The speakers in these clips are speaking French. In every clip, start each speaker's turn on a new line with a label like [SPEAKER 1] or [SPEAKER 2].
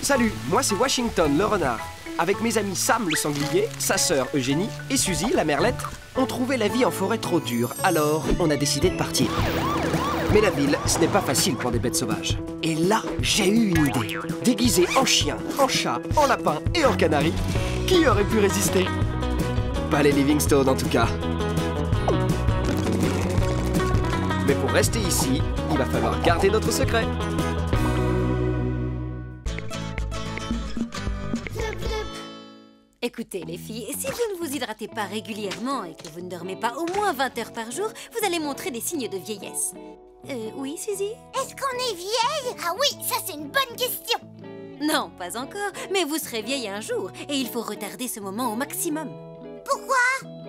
[SPEAKER 1] Salut, moi c'est Washington le renard. Avec mes amis Sam le sanglier, sa sœur Eugénie et Suzy la merlette, on trouvait la vie en forêt trop dure, alors on a décidé de partir. Mais la ville, ce n'est pas facile pour des bêtes sauvages. Et là, j'ai eu une idée. Déguisé en chien, en chat, en lapin et en canari, qui aurait pu résister? Pas les Livingstone en tout cas. Mais pour rester ici, il va falloir garder notre secret.
[SPEAKER 2] Écoutez les filles, si vous ne vous hydratez pas régulièrement et que vous ne dormez pas au moins 20 heures par jour, vous allez montrer des signes de vieillesse. Oui, Suzy?
[SPEAKER 3] Est-ce qu'on est vieille? Ah oui, ça c'est une bonne question.
[SPEAKER 2] Non, pas encore, mais vous serez vieille un jour et il faut retarder ce moment au maximum.
[SPEAKER 3] Pourquoi?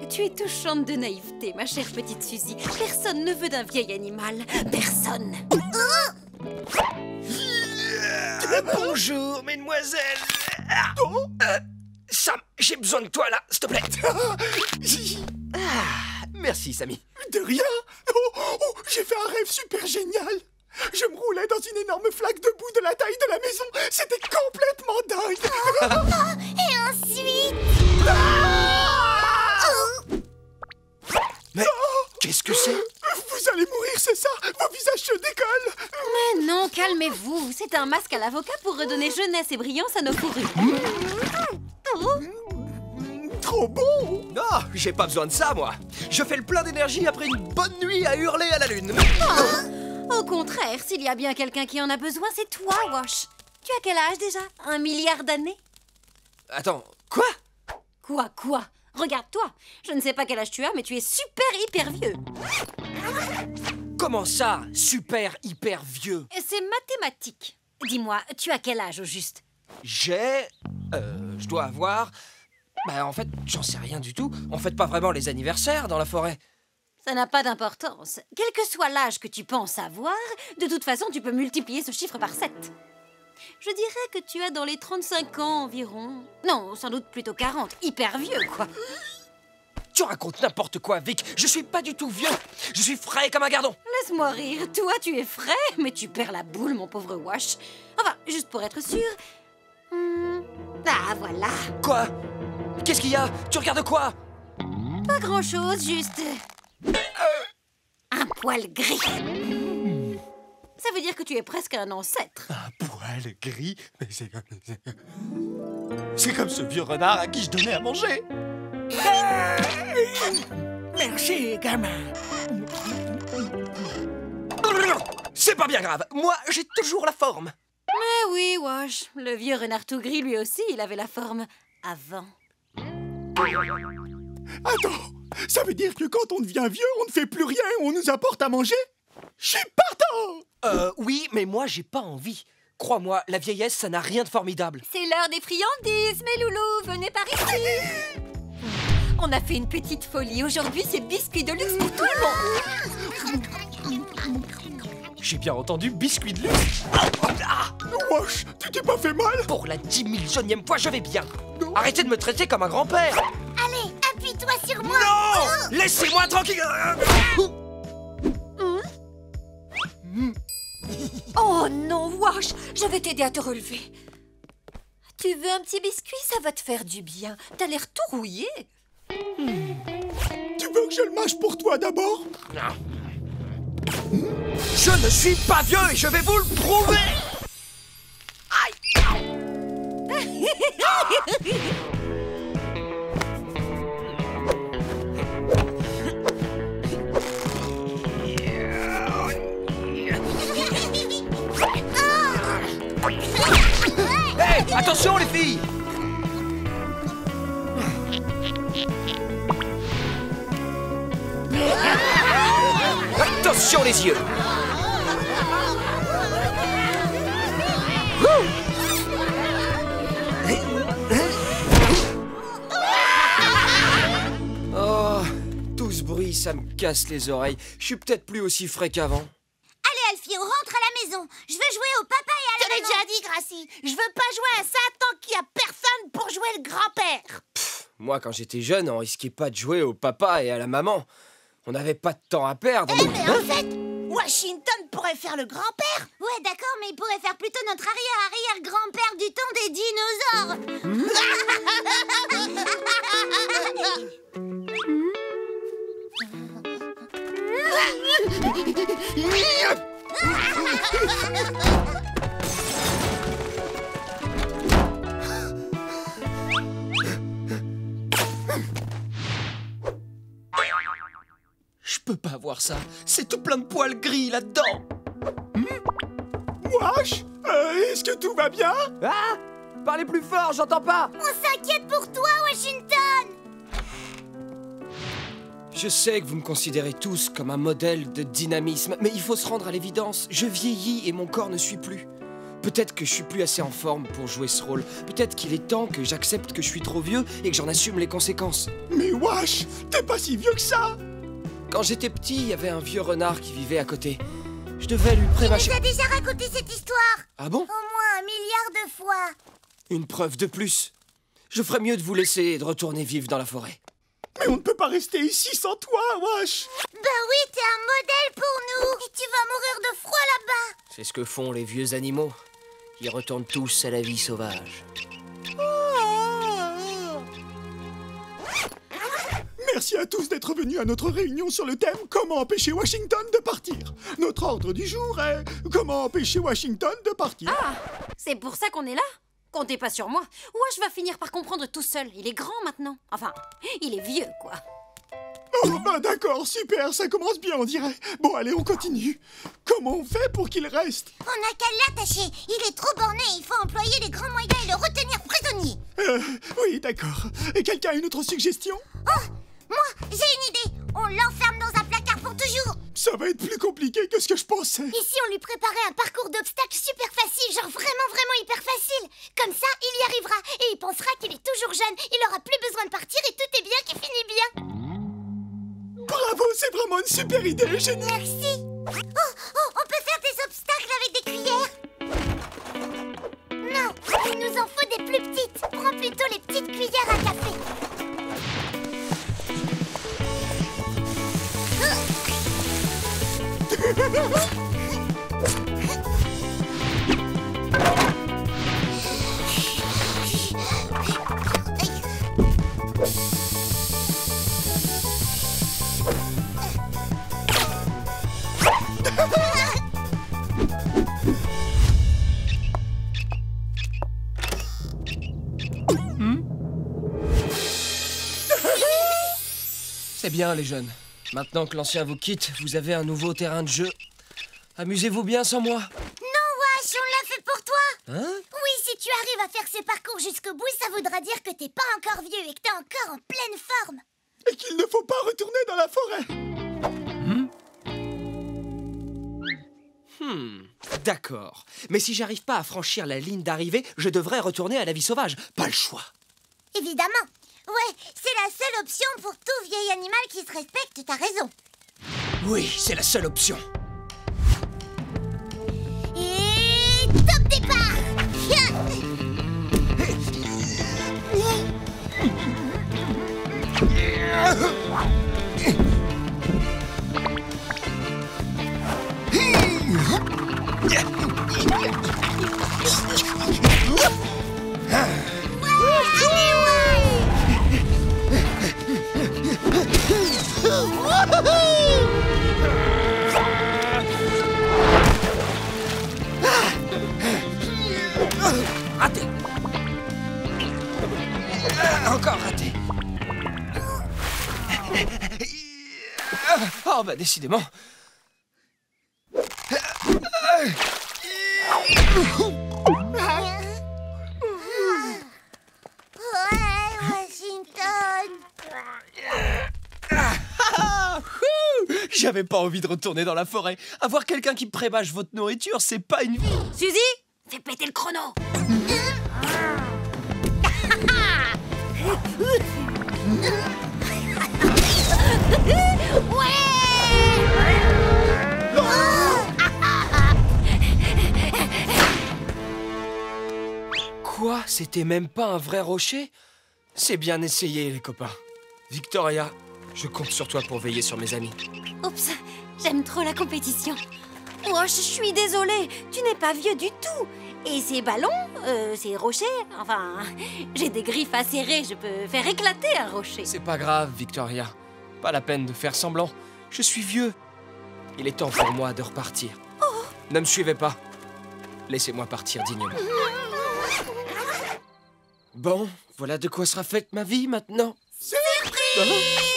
[SPEAKER 2] Tu es touchante de naïveté, ma chère petite Suzy. Personne ne veut d'un vieil animal. Personne.
[SPEAKER 1] Bonjour, mesdemoiselles. Sam, j'ai besoin de toi là, s'il te plaît. Merci, Sammy.
[SPEAKER 4] De rien. J'ai fait un rêve super génial. Je me roulais dans une énorme flaque de boue de la taille de la maison. C'était complètement dingue.
[SPEAKER 3] Et ensuite...
[SPEAKER 1] Mais qu'est-ce que c'est?
[SPEAKER 4] Vous allez mourir, c'est ça? Vos visages se décollent.
[SPEAKER 2] Mais non, calmez-vous. C'est un masque à l'avocat pour redonner jeunesse et brillance à nos fourrures.
[SPEAKER 4] Trop bon.
[SPEAKER 1] Non, j'ai pas besoin de ça, moi. Je fais le plein d'énergie après une bonne nuit à hurler à la lune.
[SPEAKER 2] Au contraire, s'il y a bien quelqu'un qui en a besoin, c'est toi, Wash. Tu as quel âge déjà? 1 milliard d'années?
[SPEAKER 1] Attends, quoi?
[SPEAKER 2] Quoi? Regarde-toi. Je ne sais pas quel âge tu as, mais tu es super hyper vieux.
[SPEAKER 1] Comment ça, super hyper vieux?
[SPEAKER 2] C'est mathématique. Dis-moi, tu as quel âge au juste?
[SPEAKER 1] J'ai... je dois avoir... Bah en fait, j'en sais rien du tout. On fête pas vraiment les anniversaires dans la forêt.
[SPEAKER 2] Ça n'a pas d'importance. Quel que soit l'âge que tu penses avoir, de toute façon, tu peux multiplier ce chiffre par 7. Je dirais que tu as dans les 35 ans environ. Non, sans doute plutôt 40. Hyper vieux, quoi.
[SPEAKER 1] Tu racontes n'importe quoi, Vic. Je suis pas du tout vieux. Je suis frais comme un gardon.
[SPEAKER 2] Laisse-moi rire. Toi, tu es frais, mais tu perds la boule, mon pauvre Wash. Enfin, juste pour être sûr... Ah, voilà.
[SPEAKER 1] Quoi? Qu'est-ce qu'il y a? Tu regardes quoi?
[SPEAKER 2] Pas grand-chose, juste... un poil gris. Ça veut dire que tu es presque un ancêtre.
[SPEAKER 4] Un poil gris. Mais c'est comme ce vieux renard à qui je donnais à manger.
[SPEAKER 5] Merci, gamin.
[SPEAKER 1] C'est pas bien grave. Moi, j'ai toujours la forme.
[SPEAKER 2] Mais oui, Wash. Le vieux renard tout gris, lui aussi, il avait la forme avant.
[SPEAKER 4] Attends, ça veut dire que quand on devient vieux, on ne fait plus rien et on nous apporte à manger? Je suis partant!
[SPEAKER 1] Oui, mais moi, j'ai pas envie. Crois-moi, la vieillesse, ça n'a rien de formidable.
[SPEAKER 2] C'est l'heure des friandises, mes loulous, venez par ici. On a fait une petite folie. Aujourd'hui, c'est biscuits de luxe pour tout le monde.
[SPEAKER 1] J'ai bien entendu biscuit de luxe.
[SPEAKER 4] Wesh, tu t'es pas fait mal?
[SPEAKER 1] Pour la 10 millionième fois, je vais bien. Arrêtez de me traiter comme un grand-père.
[SPEAKER 3] Allez, appuie-toi sur moi.
[SPEAKER 1] Non! Laissez-moi tranquille.
[SPEAKER 2] Oh non, Wash, je vais t'aider à te relever. Tu veux un petit biscuit? Ça va te faire du bien. T'as l'air tout rouillé.
[SPEAKER 4] Tu veux que je le mâche pour toi d'abord?
[SPEAKER 1] Je ne suis pas vieux et je vais vous le prouver. Aïe! Hey, attention les filles! Attention les yeux! Oh, tout ce bruit, ça me casse les oreilles. Je suis peut-être plus aussi frais qu'avant.
[SPEAKER 3] Allez, Alfie, on rentre à la maison. Je veux jouer au papa et à la maman. Je te l'ai déjà dit, Gracie. Je veux pas jouer à ça tant qu'il y a personne pour jouer le grand-père.
[SPEAKER 1] Moi, quand j'étais jeune, on risquait pas de jouer au papa et à la maman. On n'avait pas de temps à perdre.
[SPEAKER 3] Eh, mais en fait, Washington pourrait faire le grand-père. Ouais, d'accord, mais il pourrait faire plutôt notre arrière-arrière-grand-père du
[SPEAKER 1] peux pas voir ça. C'est tout plein de poils gris là-dedans.
[SPEAKER 4] Wash, est-ce que tout va bien?
[SPEAKER 1] Ah! Parlez plus fort, j'entends pas.
[SPEAKER 3] On s'inquiète pour toi, Washington.
[SPEAKER 1] Je sais que vous me considérez tous comme un modèle de dynamisme, mais il faut se rendre à l'évidence. Je vieillis et mon corps ne suit plus. Peut-être que je suis plus assez en forme pour jouer ce rôle. Peut-être qu'il est temps que j'accepte que je suis trop vieux et que j'en assume les conséquences.
[SPEAKER 4] Mais Wash, t'es pas si vieux que ça.
[SPEAKER 1] Quand j'étais petit, il y avait un vieux renard qui vivait à côté. Je devais lui prémâcher...
[SPEAKER 3] Tu nous as déjà raconté cette histoire.
[SPEAKER 1] Ah bon?
[SPEAKER 3] Au moins 1 milliard de fois.
[SPEAKER 1] Une preuve de plus. Je ferais mieux de vous laisser et de retourner vivre dans la forêt.
[SPEAKER 4] Mais on ne peut pas rester ici sans toi, Wash.
[SPEAKER 3] Ben oui, t'es un modèle pour nous. Et tu vas mourir de froid là-bas.
[SPEAKER 1] C'est ce que font les vieux animaux. Ils retournent tous à la vie sauvage.
[SPEAKER 4] Merci à tous d'être venus à notre réunion sur le thème « Comment empêcher Washington de partir ?» Notre ordre du jour est « Comment empêcher Washington de partir ?»
[SPEAKER 2] Ah, c'est pour ça qu'on est là? Comptez pas sur moi. Wash va finir par comprendre tout seul. Il est grand maintenant. Enfin, il est vieux, quoi.
[SPEAKER 4] Oh, bah d'accord, super, ça commence bien, on dirait. Bon, allez, on continue. Comment on fait pour qu'il reste?
[SPEAKER 3] On n'a qu'à l'attacher. Il est trop borné. Il faut employer les grands moyens et le retenir prisonnier.
[SPEAKER 4] Oui, d'accord. Et quelqu'un a une autre suggestion?
[SPEAKER 3] Oh, moi, j'ai une idée. On l'enferme dans un placard pour toujours.
[SPEAKER 4] Ça va être plus compliqué que ce que je pensais.
[SPEAKER 3] Et si on lui préparait un parcours d'obstacles super facile, genre vraiment hyper facile? Comme ça, il y arrivera et il pensera qu'il est toujours jeune. Il aura plus besoin de partir et tout est bien qui finit bien.
[SPEAKER 4] Bravo, c'est vraiment une super idée, génial.
[SPEAKER 3] Merci. Oh, on peut faire des obstacles avec des cuillères? Non, il nous en faut des plus petites. Prends plutôt les petites cuillères à café.
[SPEAKER 1] C'est bien, les jeunes. Maintenant que l'ancien vous quitte, vous avez un nouveau terrain de jeu. Amusez-vous bien sans moi.
[SPEAKER 3] Non, Wash, on l'a fait pour toi.
[SPEAKER 1] Hein?
[SPEAKER 3] Oui, si tu arrives à faire ces parcours jusqu'au bout, ça voudra dire que t'es pas encore vieux et que t'es encore en pleine forme.
[SPEAKER 4] Et qu'il ne faut pas retourner dans la forêt.
[SPEAKER 1] D'accord. Mais si j'arrive pas à franchir la ligne d'arrivée, je devrais retourner à la vie sauvage. Pas le choix.
[SPEAKER 3] Évidemment. Ouais, c'est la seule option pour tout vieil animal qui se respecte, t'as raison.
[SPEAKER 1] Oui, c'est la seule option.
[SPEAKER 3] Et top départ.
[SPEAKER 1] Raté. Encore raté. Oh, bah décidément.
[SPEAKER 3] Ouais, Washington.
[SPEAKER 1] J'avais pas envie de retourner dans la forêt. Avoir quelqu'un qui prémâche votre nourriture, c'est pas une vie.
[SPEAKER 2] Suzy, fais péter le chrono.
[SPEAKER 1] Quoi? C'était même pas un vrai rocher? C'est bien essayé, les copains. Victoria, je compte sur toi pour veiller sur mes amis.
[SPEAKER 2] Oups, j'aime trop la compétition. Oh, je suis désolée, tu n'es pas vieux du tout. Et ces ballons, ces rochers, enfin, j'ai des griffes acérées, je peux faire éclater un rocher.
[SPEAKER 1] C'est pas grave, Victoria. Pas la peine de faire semblant. Je suis vieux. Il est temps pour moi de repartir. Ne me suivez pas. Laissez-moi partir dignement. Bon, voilà de quoi sera faite ma vie maintenant.
[SPEAKER 3] Surprise!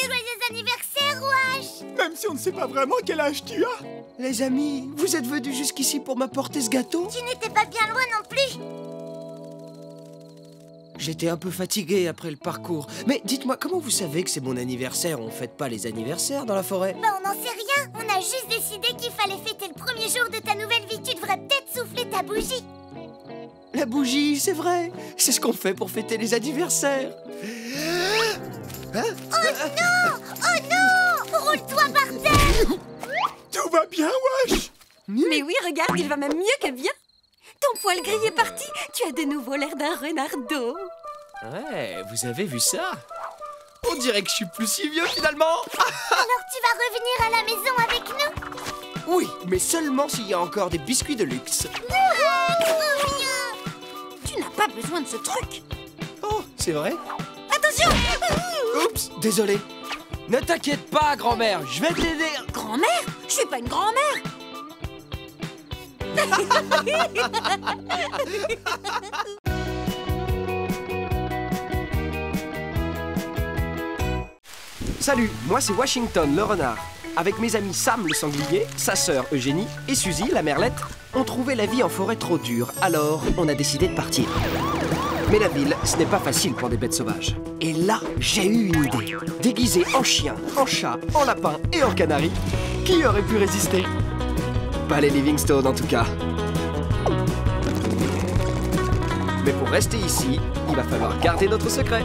[SPEAKER 3] Joyeux anniversaire, super, Wash.
[SPEAKER 4] Même si on ne sait pas vraiment quel âge tu as.
[SPEAKER 1] Les amis, vous êtes venus jusqu'ici pour m'apporter ce gâteau?
[SPEAKER 3] Tu n'étais pas bien loin non plus.
[SPEAKER 1] J'étais un peu fatigué après le parcours. Mais dites-moi, comment vous savez que c'est mon anniversaire? On fête pas les anniversaires dans la forêt?
[SPEAKER 3] Bah, on n'en sait rien. On a juste décidé qu'il fallait fêter le premier jour de ta nouvelle vie. Tu devrais peut-être souffler ta bougie.
[SPEAKER 1] La bougie, c'est vrai. C'est ce qu'on fait pour fêter les anniversaires. Hein?
[SPEAKER 3] Oh non! Roule-toi par terre.
[SPEAKER 4] Tout va bien, Wash?
[SPEAKER 2] Mais oui, regarde, il va même mieux que bien. Ton poil gris est parti. Tu as de nouveau l'air d'un renardeau.
[SPEAKER 1] Ouais, vous avez vu ça? On dirait que je suis plus si vieux finalement.
[SPEAKER 3] Alors tu vas revenir à la maison avec nous?
[SPEAKER 1] Oui, mais seulement s'il y a encore des biscuits de luxe.
[SPEAKER 3] Ah, trop bien.
[SPEAKER 2] Tu n'as pas besoin de ce truc.
[SPEAKER 1] Oh, c'est vrai?
[SPEAKER 2] Attention!
[SPEAKER 1] Oups, désolé. Ne t'inquiète pas, grand-mère, je vais t'aider.
[SPEAKER 2] Grand-mère? Je suis pas une grand-mère.
[SPEAKER 1] Salut, moi c'est Washington le renard. Avec mes amis Sam le sanglier, sa sœur Eugénie et Suzy la merlette, on trouvait la vie en forêt trop dure, alors on a décidé de partir. Mais la ville, ce n'est pas facile pour des bêtes sauvages. Et là, j'ai eu une idée. Déguisé en chien, en chat, en lapin et en canari, qui aurait pu résister? Pas les Livingstone en tout cas. Mais pour rester ici, il va falloir garder notre secret.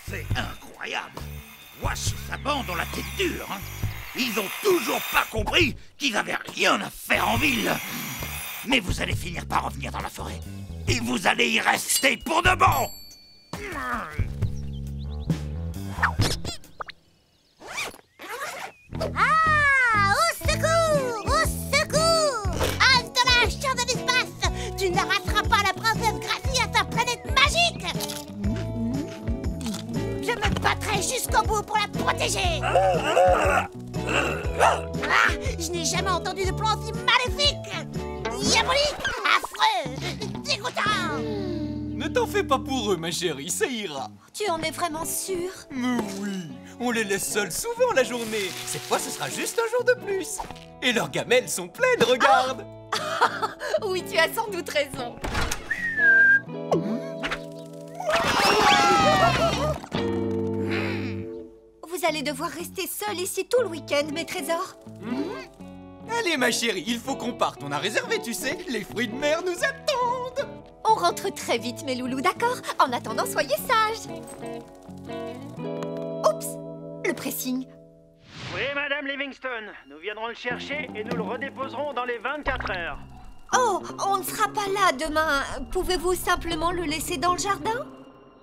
[SPEAKER 5] C'est incroyable. Wash et sa bande ont la tête dure, hein. Ils ont toujours pas compris qu'ils avaient rien à faire en ville. Mais vous allez finir par revenir dans la forêt. Et vous allez y rester pour de bon.
[SPEAKER 3] Ah! Au secours! Au secours! Halte la chien de l'espace! Tu n'arrêteras pas la princesse Gracie à sa planète magique! Je me battrai jusqu'au bout pour la protéger! Ah! Je n'ai jamais entendu de plan si maléfique! Diabolique! Affreux! Dégoûtant!
[SPEAKER 6] Ne t'en fais pas pour eux, ma chérie, ça ira.
[SPEAKER 2] Tu en es vraiment sûr?
[SPEAKER 6] Mais oui, on les laisse seuls souvent la journée. Cette fois, ce sera juste un jour de plus. Et leurs gamelles sont pleines, regarde.
[SPEAKER 2] Oui, tu as sans doute raison. Vous allez devoir rester seul ici tout le week-end, mes trésors.
[SPEAKER 6] Allez, ma chérie, il faut qu'on parte. On a réservé, tu sais, les fruits de mer nous attendent.
[SPEAKER 2] On rentre très vite, mes loulous, d'accord? En attendant, soyez sages. Oups, le pressing.
[SPEAKER 7] Oui, Madame Livingstone, nous viendrons le chercher et nous le redéposerons dans les 24 heures.
[SPEAKER 2] Oh, on ne sera pas là demain. Pouvez-vous simplement le laisser dans le jardin?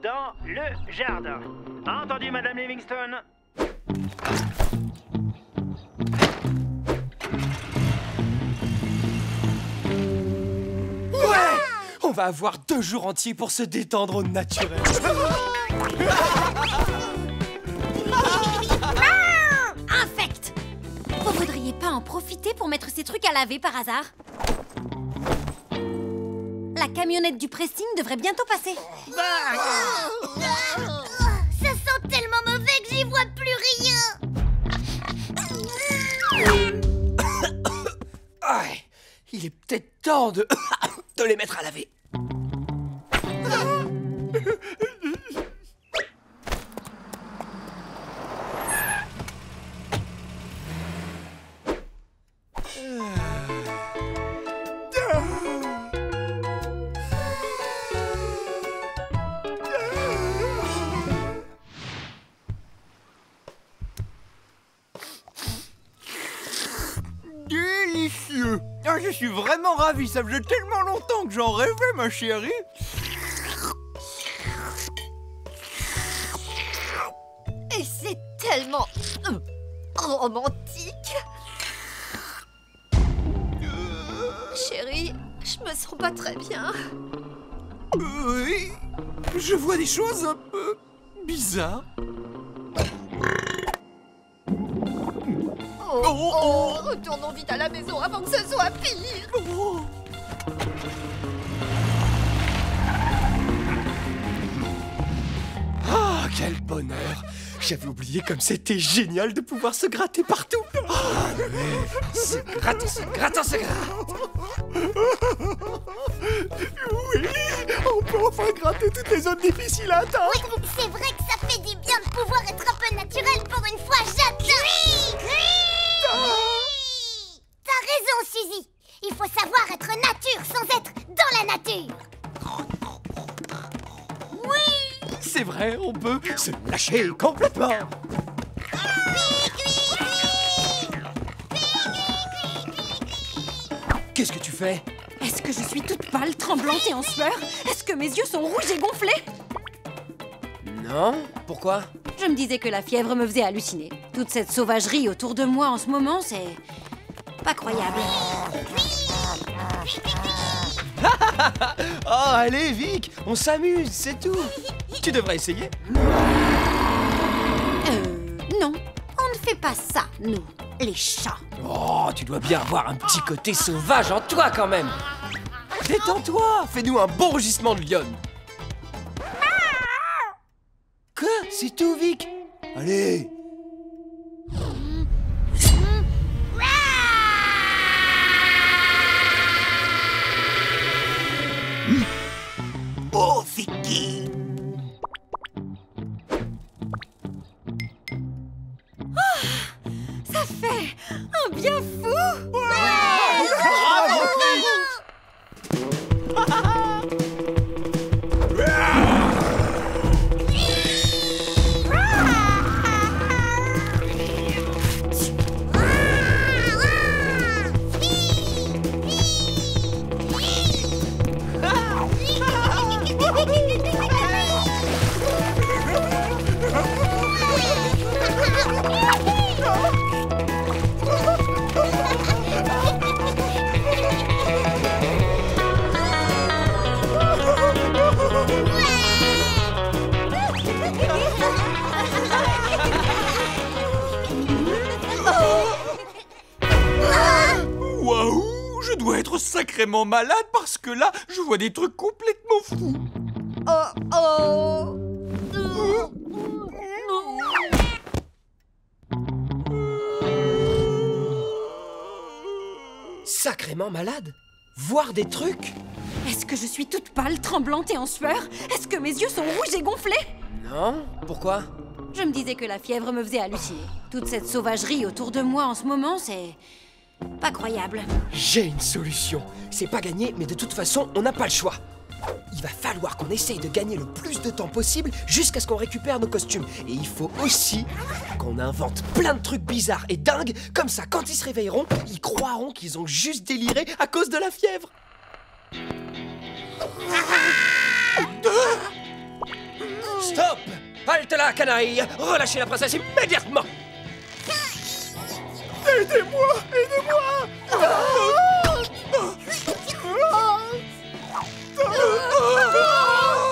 [SPEAKER 7] Dans le jardin. Entendu, Madame Livingstone?
[SPEAKER 1] Ouais! On va avoir 2 jours entiers pour se détendre au naturel.
[SPEAKER 2] Infect! Vous voudriez pas en profiter pour mettre ces trucs à laver par hasard? La camionnette du pressing devrait bientôt passer.
[SPEAKER 3] Ça sent tellement mauvais que j'y vois plus rien!
[SPEAKER 1] Ouais, il est peut-être temps de les mettre à laver.
[SPEAKER 6] Délicieux. Ah, je suis vraiment ravi. Ça faisait tellement longtemps que j'en rêvais, ma chérie.
[SPEAKER 2] Et c'est tellement romantique. Chérie, je me sens pas très bien.
[SPEAKER 6] Oui, je vois des choses un peu bizarres.
[SPEAKER 2] Oh, retournons vite à la maison avant que ce soit pire.
[SPEAKER 1] Ah, quel bonheur! J'avais oublié comme c'était génial de pouvoir se gratter partout! Se gratte, se gratte, se gratte!
[SPEAKER 4] Oui, on peut enfin gratter toutes les zones difficiles à atteindre.
[SPEAKER 3] Oui, c'est vrai que ça fait du bien de pouvoir être un peu naturel pour une fois, j'adore. T'as raison, Suzy. Il faut savoir être nature sans être dans la nature. Oui.
[SPEAKER 1] C'est vrai, on peut se lâcher complètement! Qu'est-ce que tu fais?
[SPEAKER 2] Est-ce que je suis toute pâle, tremblante et en sueur? Est-ce que mes yeux sont rouges et gonflés?
[SPEAKER 1] Non? Pourquoi?
[SPEAKER 2] Je me disais que la fièvre me faisait halluciner. Toute cette sauvagerie autour de moi en ce moment, c'est... pas croyable.
[SPEAKER 1] Oh, allez, Vic, on s'amuse, c'est tout. Tu devrais essayer.
[SPEAKER 2] Non, on ne fait pas ça, nous, les chats.
[SPEAKER 1] Oh, tu dois bien avoir un petit côté sauvage en toi quand même. Détends-toi, fais-nous un bon rugissement de lionne. Quoi? C'est tout, Vic? Allez.
[SPEAKER 5] Oh, Vicky!
[SPEAKER 2] Ça fait un bien fou.
[SPEAKER 1] Bravo, Vic!
[SPEAKER 6] Waouh, je dois être sacrément malade parce que là, je vois des trucs complètement fous.
[SPEAKER 1] Sacrément malade? Voir des trucs?
[SPEAKER 2] Est-ce que je suis toute pâle, tremblante et en sueur? Est-ce que mes yeux sont rouges et gonflés?
[SPEAKER 1] Non? Pourquoi?
[SPEAKER 2] Je me disais que la fièvre me faisait halluciner. Toute cette sauvagerie autour de moi en ce moment, c'est... pas croyable.
[SPEAKER 1] J'ai une solution. C'est pas gagné, mais de toute façon, on n'a pas le choix. Il va falloir qu'on essaye de gagner le plus de temps possible jusqu'à ce qu'on récupère nos costumes. Et il faut aussi qu'on invente plein de trucs bizarres et dingues. Comme ça, quand ils se réveilleront, ils croiront qu'ils ont juste déliré à cause de la fièvre. Stop! Halte là, canaille! Relâchez la princesse immédiatement!
[SPEAKER 4] Aidez-moi! Aidez-moi!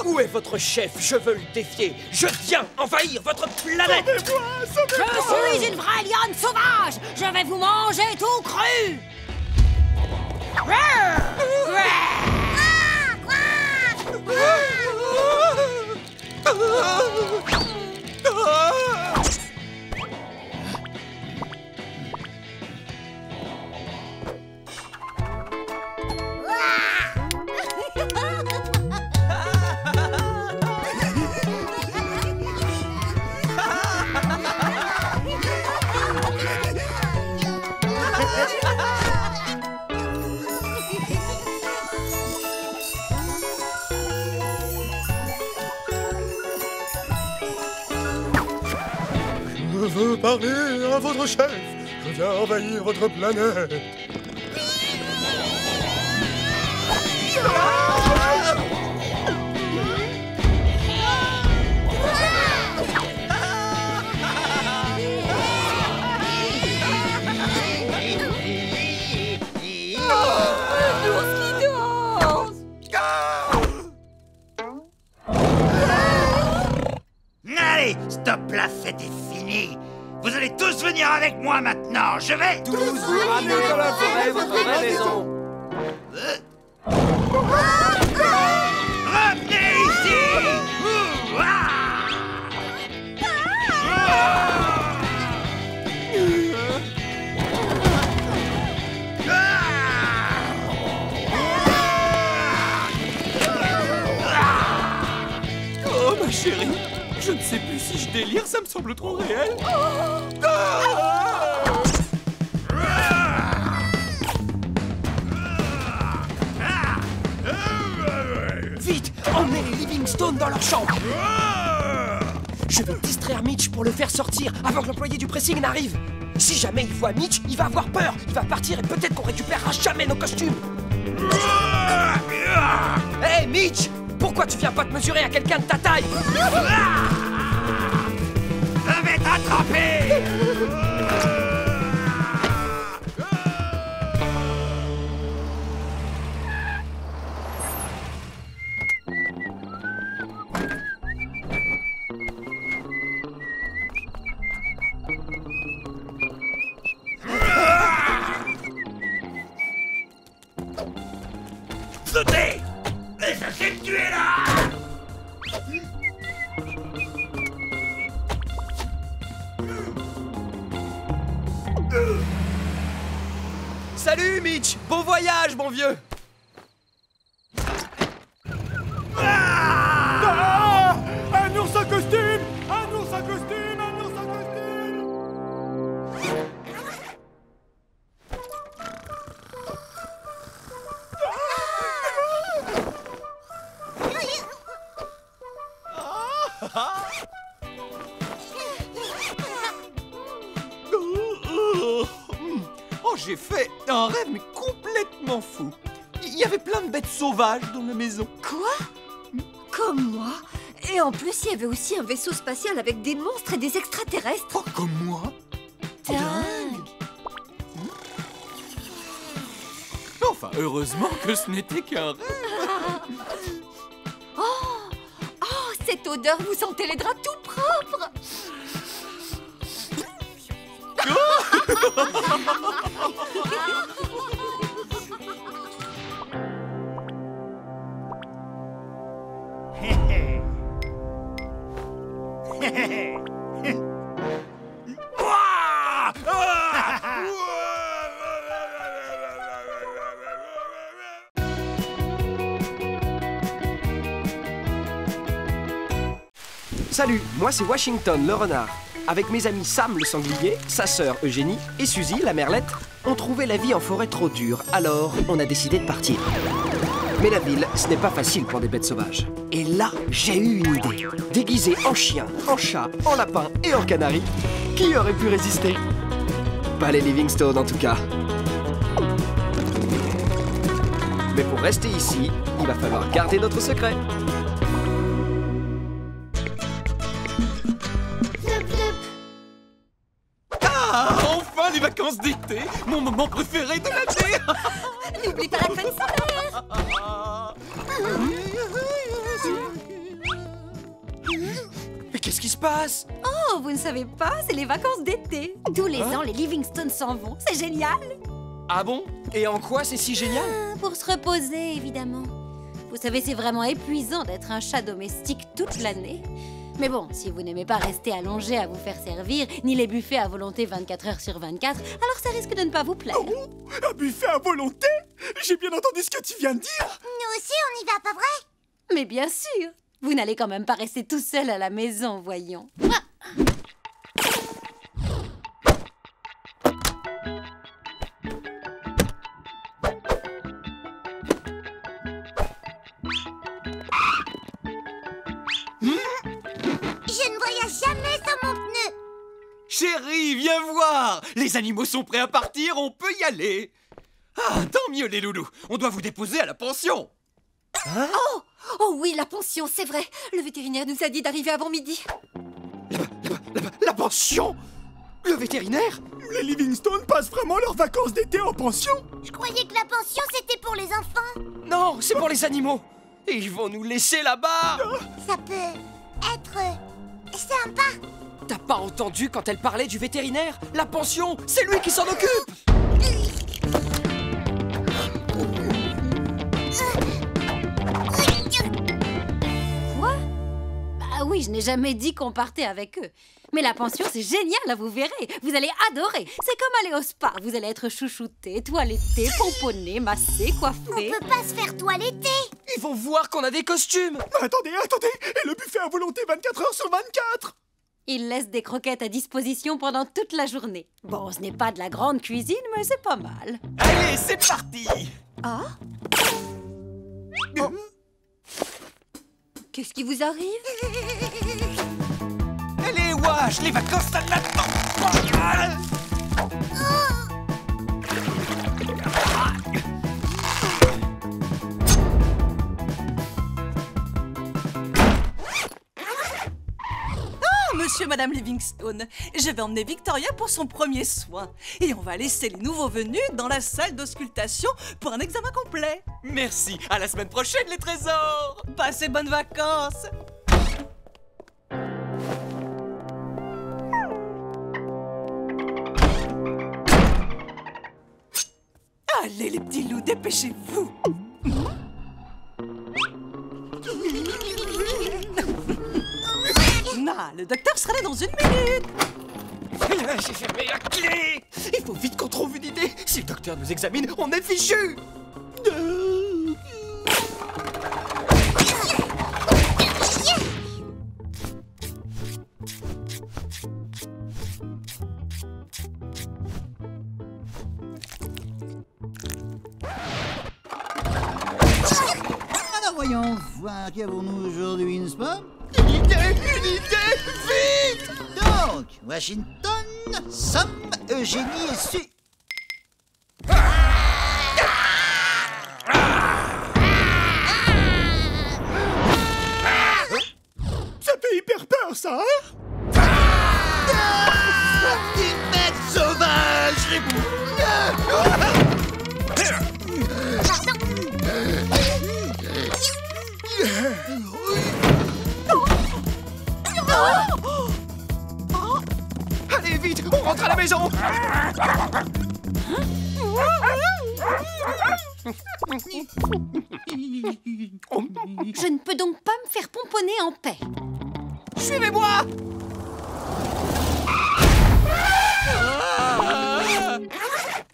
[SPEAKER 1] Où est votre chef? Je veux le défier. Je viens envahir votre planète.
[SPEAKER 4] Sauvez-moi! Sauvez-moi!
[SPEAKER 2] Je suis une vraie lionne sauvage. Je vais vous manger tout cru.
[SPEAKER 4] Je veux parler à votre chef. Je viens envahir votre planète.
[SPEAKER 5] Allez, stop là, c'était fini. Vous allez tous venir avec moi maintenant. Je vais...
[SPEAKER 1] Tous vous ramener dans la forêt, votre vraie maison.
[SPEAKER 5] Revenez ici!
[SPEAKER 6] Oh ma chérie, je ne sais plus si je délire, ça me semble trop réel.
[SPEAKER 1] Vite, emmenez les Livingstone dans leur chambre. Je vais distraire Mitch pour le faire sortir avant que l'employé du pressing n'arrive. Si jamais il voit Mitch, il va avoir peur. Il va partir et peut-être qu'on récupérera jamais nos costumes. Hé, Mitch! Pourquoi tu viens pas te mesurer à quelqu'un de ta taille?
[SPEAKER 5] Je vais t'attraper! Sautez! Et ça s'est tué là!
[SPEAKER 1] Salut, Mitch! Bon voyage, mon vieux!
[SPEAKER 4] Ah! Un ours en costume! Un ours en costume! Un ours en costume!
[SPEAKER 6] Oh, j'ai fait un rêve mais complètement fou. Il y avait plein de bêtes sauvages dans la maison.
[SPEAKER 8] Quoi? Comme moi? Et en plus, il y avait aussi un vaisseau spatial avec des monstres et des extraterrestres.
[SPEAKER 6] Oh, comme moi.
[SPEAKER 8] Dingue!
[SPEAKER 6] Enfin, heureusement que ce n'était qu'un rêve.
[SPEAKER 8] Oh, cette odeur, vous sentez les draps tout propres?
[SPEAKER 1] Salut, moi c'est Washington le renard. Avec mes amis Sam le sanglier, sa sœur Eugénie et Suzy la merlette, on trouvait la vie en forêt trop dure, alors on a décidé de partir. Mais la ville, ce n'est pas facile pour des bêtes sauvages. Et là, j'ai eu une idée. Déguisé en chien, en chat, en lapin et en canari, qui aurait pu résister? Pas les Livingstone en tout cas. Mais pour rester ici, il va falloir garder notre secret.
[SPEAKER 6] Ah, enfin les vacances d'été, mon moment préféré de l'année.
[SPEAKER 8] N'oublie pas la crème solaire!
[SPEAKER 1] Mais qu'est-ce qui se passe?
[SPEAKER 8] Oh, vous ne savez pas, c'est les vacances d'été. Tous les ans, les Livingstone s'en vont. C'est génial!
[SPEAKER 1] Ah bon? Et en quoi c'est si génial?
[SPEAKER 2] Pour se reposer, évidemment. Vous savez, c'est vraiment épuisant d'être un chat domestique toute l'année. Mais bon, si vous n'aimez pas rester allongé à vous faire servir, ni les buffets à volonté 24 heures sur 24, alors ça risque de ne pas vous plaire.
[SPEAKER 4] Oh, un buffet à volonté? J'ai bien entendu ce que tu viens de dire.
[SPEAKER 3] Nous aussi, on y va, pas vrai?
[SPEAKER 2] Mais bien sûr, vous n'allez quand même pas rester tout seul à la maison, voyons.
[SPEAKER 3] Je ne voyage jamais sans mon pneu.
[SPEAKER 6] Chérie, viens voir. Les animaux sont prêts à partir, on peut y aller. Ah, tant mieux les loulous. On doit vous déposer à la pension.
[SPEAKER 8] Oh oui, la pension, c'est vrai. Le vétérinaire nous a dit d'arriver avant midi.
[SPEAKER 1] La pension? Le vétérinaire?
[SPEAKER 4] Les Livingstone passent vraiment leurs vacances d'été en pension?
[SPEAKER 3] Je croyais que la pension, c'était pour les enfants.
[SPEAKER 1] Non, c'est pour les animaux. Et ils vont nous laisser là-bas.
[SPEAKER 3] Ça peut être sympa.
[SPEAKER 1] T'as pas entendu quand elle parlait du vétérinaire? La pension, c'est lui qui s'en occupe.
[SPEAKER 2] Oui, je n'ai jamais dit qu'on partait avec eux. Mais la pension, c'est génial, vous verrez. Vous allez adorer. C'est comme aller au spa. Vous allez être chouchouté, toiletté, pomponné, massé, coiffé.
[SPEAKER 3] On peut pas se faire toiletter.
[SPEAKER 1] Ils vont voir qu'on a des costumes.
[SPEAKER 4] Attendez, et le buffet à volonté 24 heures sur 24.
[SPEAKER 2] Ils laissent des croquettes à disposition pendant toute la journée. Bon, ce n'est pas de la grande cuisine, mais c'est pas mal.
[SPEAKER 6] Allez, c'est parti!
[SPEAKER 8] Ah oh. Qu'est-ce qui vous arrive?
[SPEAKER 6] Allez, wesh, les vacances, ça l'attend!
[SPEAKER 9] Monsieur, Madame Livingstone, je vais emmener Victoria pour son premier soin. Et on va laisser les nouveaux venus dans la salle d'auscultation pour un examen complet.
[SPEAKER 6] Merci, à la semaine prochaine, les trésors!
[SPEAKER 9] Passez bonnes vacances! Allez, les petits loups, dépêchez-vous! Ah, le docteur sera là dans 1 minute.
[SPEAKER 1] J'ai fermé la clé. Il faut vite qu'on trouve une idée. Si le docteur nous examine, on est fichu.
[SPEAKER 10] Alors voyons voir, qu'avons-nous aujourd'hui, n'est-ce pas?
[SPEAKER 1] Une idée, vite!
[SPEAKER 10] Donc, Washington, Sam, Eugénie et Su...
[SPEAKER 4] Ça fait hyper peur, ça, hein?
[SPEAKER 5] Une bête sauvage!
[SPEAKER 1] Allez, vite, on rentre à la maison.
[SPEAKER 2] Je ne peux donc pas me faire pomponner en paix.
[SPEAKER 1] Suivez-moi.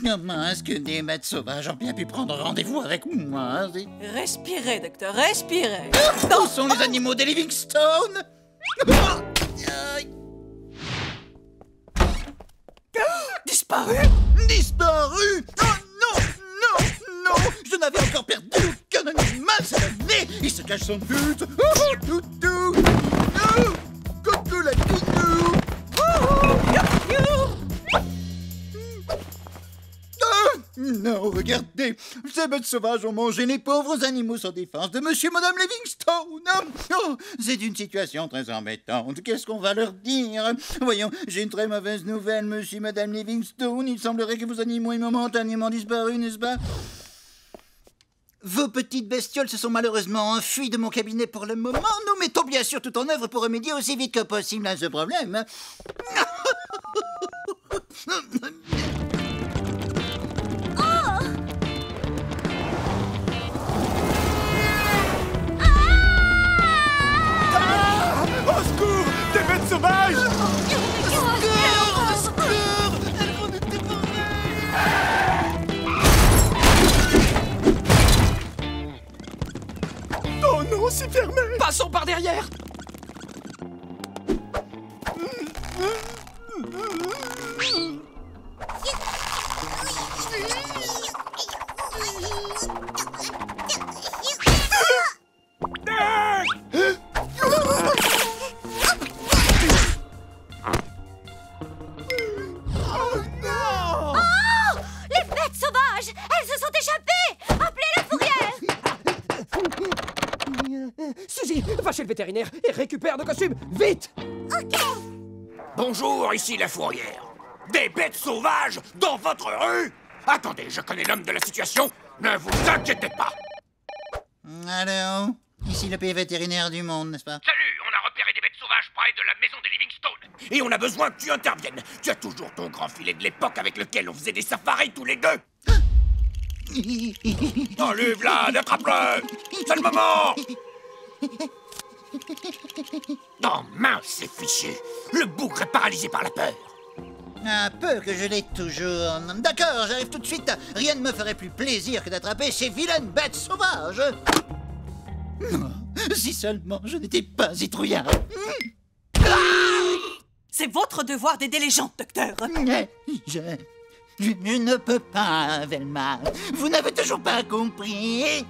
[SPEAKER 10] Comment est-ce que des bêtes sauvages ont bien pu prendre rendez-vous avec moi?
[SPEAKER 9] Respirez, docteur, respirez.
[SPEAKER 10] Où sont les animaux des Livingstone?
[SPEAKER 9] Disparu?
[SPEAKER 10] Disparu? Oh non, non, non! Je n'avais encore perdu aucun animal cette année! Il se cache sans but! Oh, toutou! Oh, coucou la toutou! Non, regardez! Ces bêtes sauvages ont mangé les pauvres animaux sans défense de monsieur et madame Livingstone! Oh, c'est une situation très embêtante. Qu'est-ce qu'on va leur dire? Voyons, j'ai une très mauvaise nouvelle, monsieur et madame Livingstone. Il semblerait que vos animaux aient momentanément disparu, n'est-ce pas? Vos petites bestioles se sont malheureusement enfuies de mon cabinet pour le moment. Nous mettons bien sûr tout en œuvre pour remédier aussi vite que possible à ce problème.
[SPEAKER 4] Au secours! Des bêtes sauvages! Oh non, c'est fermé!
[SPEAKER 1] Passons par derrière. Suzy, va chez le vétérinaire et récupère nos costumes, vite!
[SPEAKER 3] Ok.
[SPEAKER 5] Bonjour, ici la fourrière. Des bêtes sauvages dans votre rue? Attendez, je connais l'homme de la situation. Ne vous inquiétez pas.
[SPEAKER 10] Alors, ici le pays vétérinaire du monde, n'est-ce pas?
[SPEAKER 5] Salut, on a repéré des bêtes sauvages près de la maison des Livingstone. Et on a besoin que tu interviennes. Tu as toujours ton grand filet de l'époque avec lequel on faisait des safaris tous les deux. Allez, Vlad, attrape-le. C'est le moment. Oh mince, c'est fichu. Le bougre est paralysé par la peur.
[SPEAKER 10] Un peu que je l'ai toujours. D'accord, j'arrive tout de suite. Rien ne me ferait plus plaisir que d'attraper ces vilaines bêtes sauvages. Oh, si seulement je n'étais pas citrouillard.
[SPEAKER 9] C'est votre devoir d'aider les gens, docteur.
[SPEAKER 10] Je ne peux pas, Velma. Vous n'avez toujours pas compris.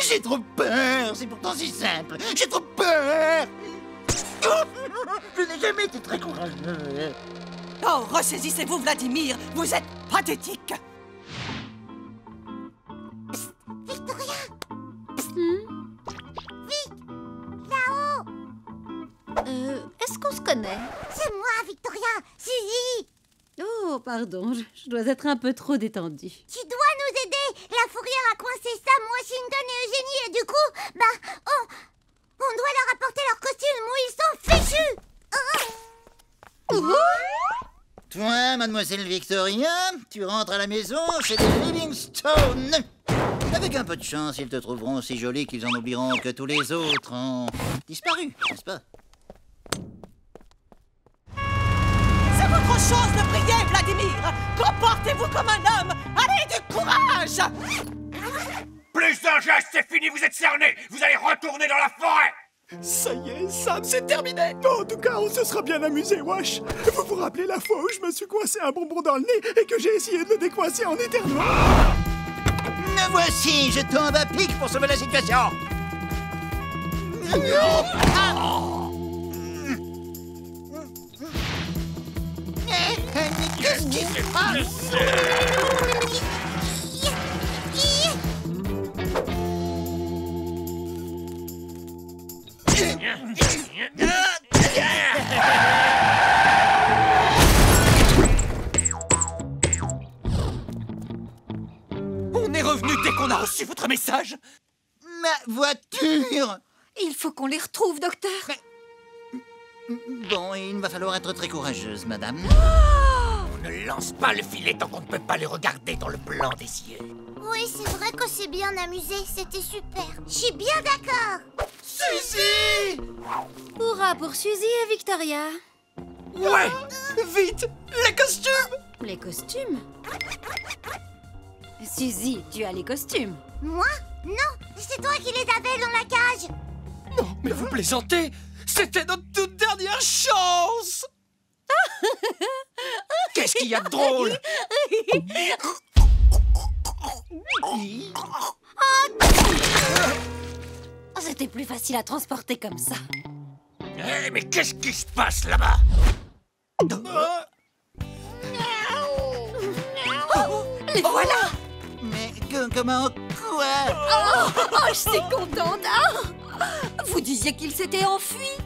[SPEAKER 10] J'ai trop peur. C'est pourtant si simple. J'ai trop peur. Je n'ai jamais été très courageux.
[SPEAKER 9] Oh, ressaisissez-vous, Vladimir. Vous êtes pathétique.
[SPEAKER 3] Psst, Victoria. Psst. Vite, là-haut.
[SPEAKER 2] Est-ce qu'on se connaît?
[SPEAKER 3] C'est moi, Victoria. Suzy.
[SPEAKER 2] Oh, pardon, je dois être un peu trop détendue.
[SPEAKER 3] Tu dois nous aider. La fourrière a coincé Sam, Washington et Eugénie et du coup, on doit leur apporter leurs costumes ou ils sont fichus.
[SPEAKER 10] Toi, mademoiselle Victoria, tu rentres à la maison chez les Livingstone. Avec un peu de chance, ils te trouveront si jolie qu'ils en oublieront que tous les autres ont disparu, n'est-ce pas?
[SPEAKER 9] C'est votre chance de briller, Vladimir. Comportez-vous comme un homme. Allez, du courage.
[SPEAKER 5] Plus d'un geste, c'est fini, vous êtes cerné. Vous allez retourner dans la forêt.
[SPEAKER 4] Ça y est, Sam, c'est terminé. En tout cas, on se sera bien amusé, Wash. Vous vous rappelez la fois où je me suis coincé un bonbon dans le nez et que j'ai essayé de le décoincer en éternuant?
[SPEAKER 10] Me voici, je tombe à pic pour sauver la situation.
[SPEAKER 5] Qu'est-ce qui se passe?
[SPEAKER 6] On est revenu dès qu'on a reçu votre message.
[SPEAKER 10] Ma voiture.
[SPEAKER 8] Il faut qu'on les retrouve, docteur.
[SPEAKER 10] Bon, il va falloir être très courageuse, madame.
[SPEAKER 5] On ne lance pas le filet tant qu'on ne peut pas les regarder dans le blanc des yeux.
[SPEAKER 3] Oui, c'est vrai qu'on s'est bien amusé. C'était super. Je suis bien d'accord.
[SPEAKER 4] Suzy!
[SPEAKER 2] Hurrah pour Suzy et Victoria.
[SPEAKER 6] Ouais, vite, les costumes.
[SPEAKER 2] Les costumes? Suzy, tu as les costumes.
[SPEAKER 3] Moi? Non, c'est toi qui les avais dans la cage.
[SPEAKER 6] Non, mais vous plaisantez. C'était notre toute dernière chance. Qu'est-ce qu'il y a de drôle?
[SPEAKER 2] Oh, c'était plus facile à transporter comme ça.
[SPEAKER 5] Mais qu'est-ce qui se passe là-bas?
[SPEAKER 8] Les voilà.
[SPEAKER 10] Mais comment? Quoi?
[SPEAKER 8] Oh, je suis contente. Vous disiez qu'ils s'étaient enfuis.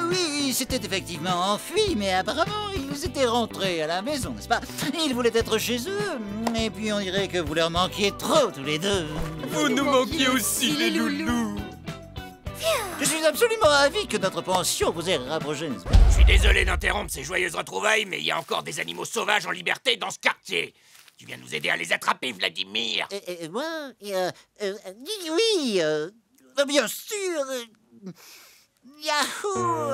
[SPEAKER 10] Oui, c'était effectivement enfui, mais apparemment, ils étaient rentrés à la maison, n'est-ce pas? Ils voulaient être chez eux, et puis on dirait que vous leur manquiez trop, tous les deux.
[SPEAKER 6] Vous nous manquiez aussi, les loulous.
[SPEAKER 10] Je suis absolument ravi que notre pension vous ait rapprochés, n'est-ce pas?
[SPEAKER 5] Je suis désolé d'interrompre ces joyeuses retrouvailles, mais il y a encore des animaux sauvages en liberté dans ce quartier. Tu viens nous aider à les attraper, Vladimir?
[SPEAKER 10] Moi? Oui, bien sûr. Yahoo!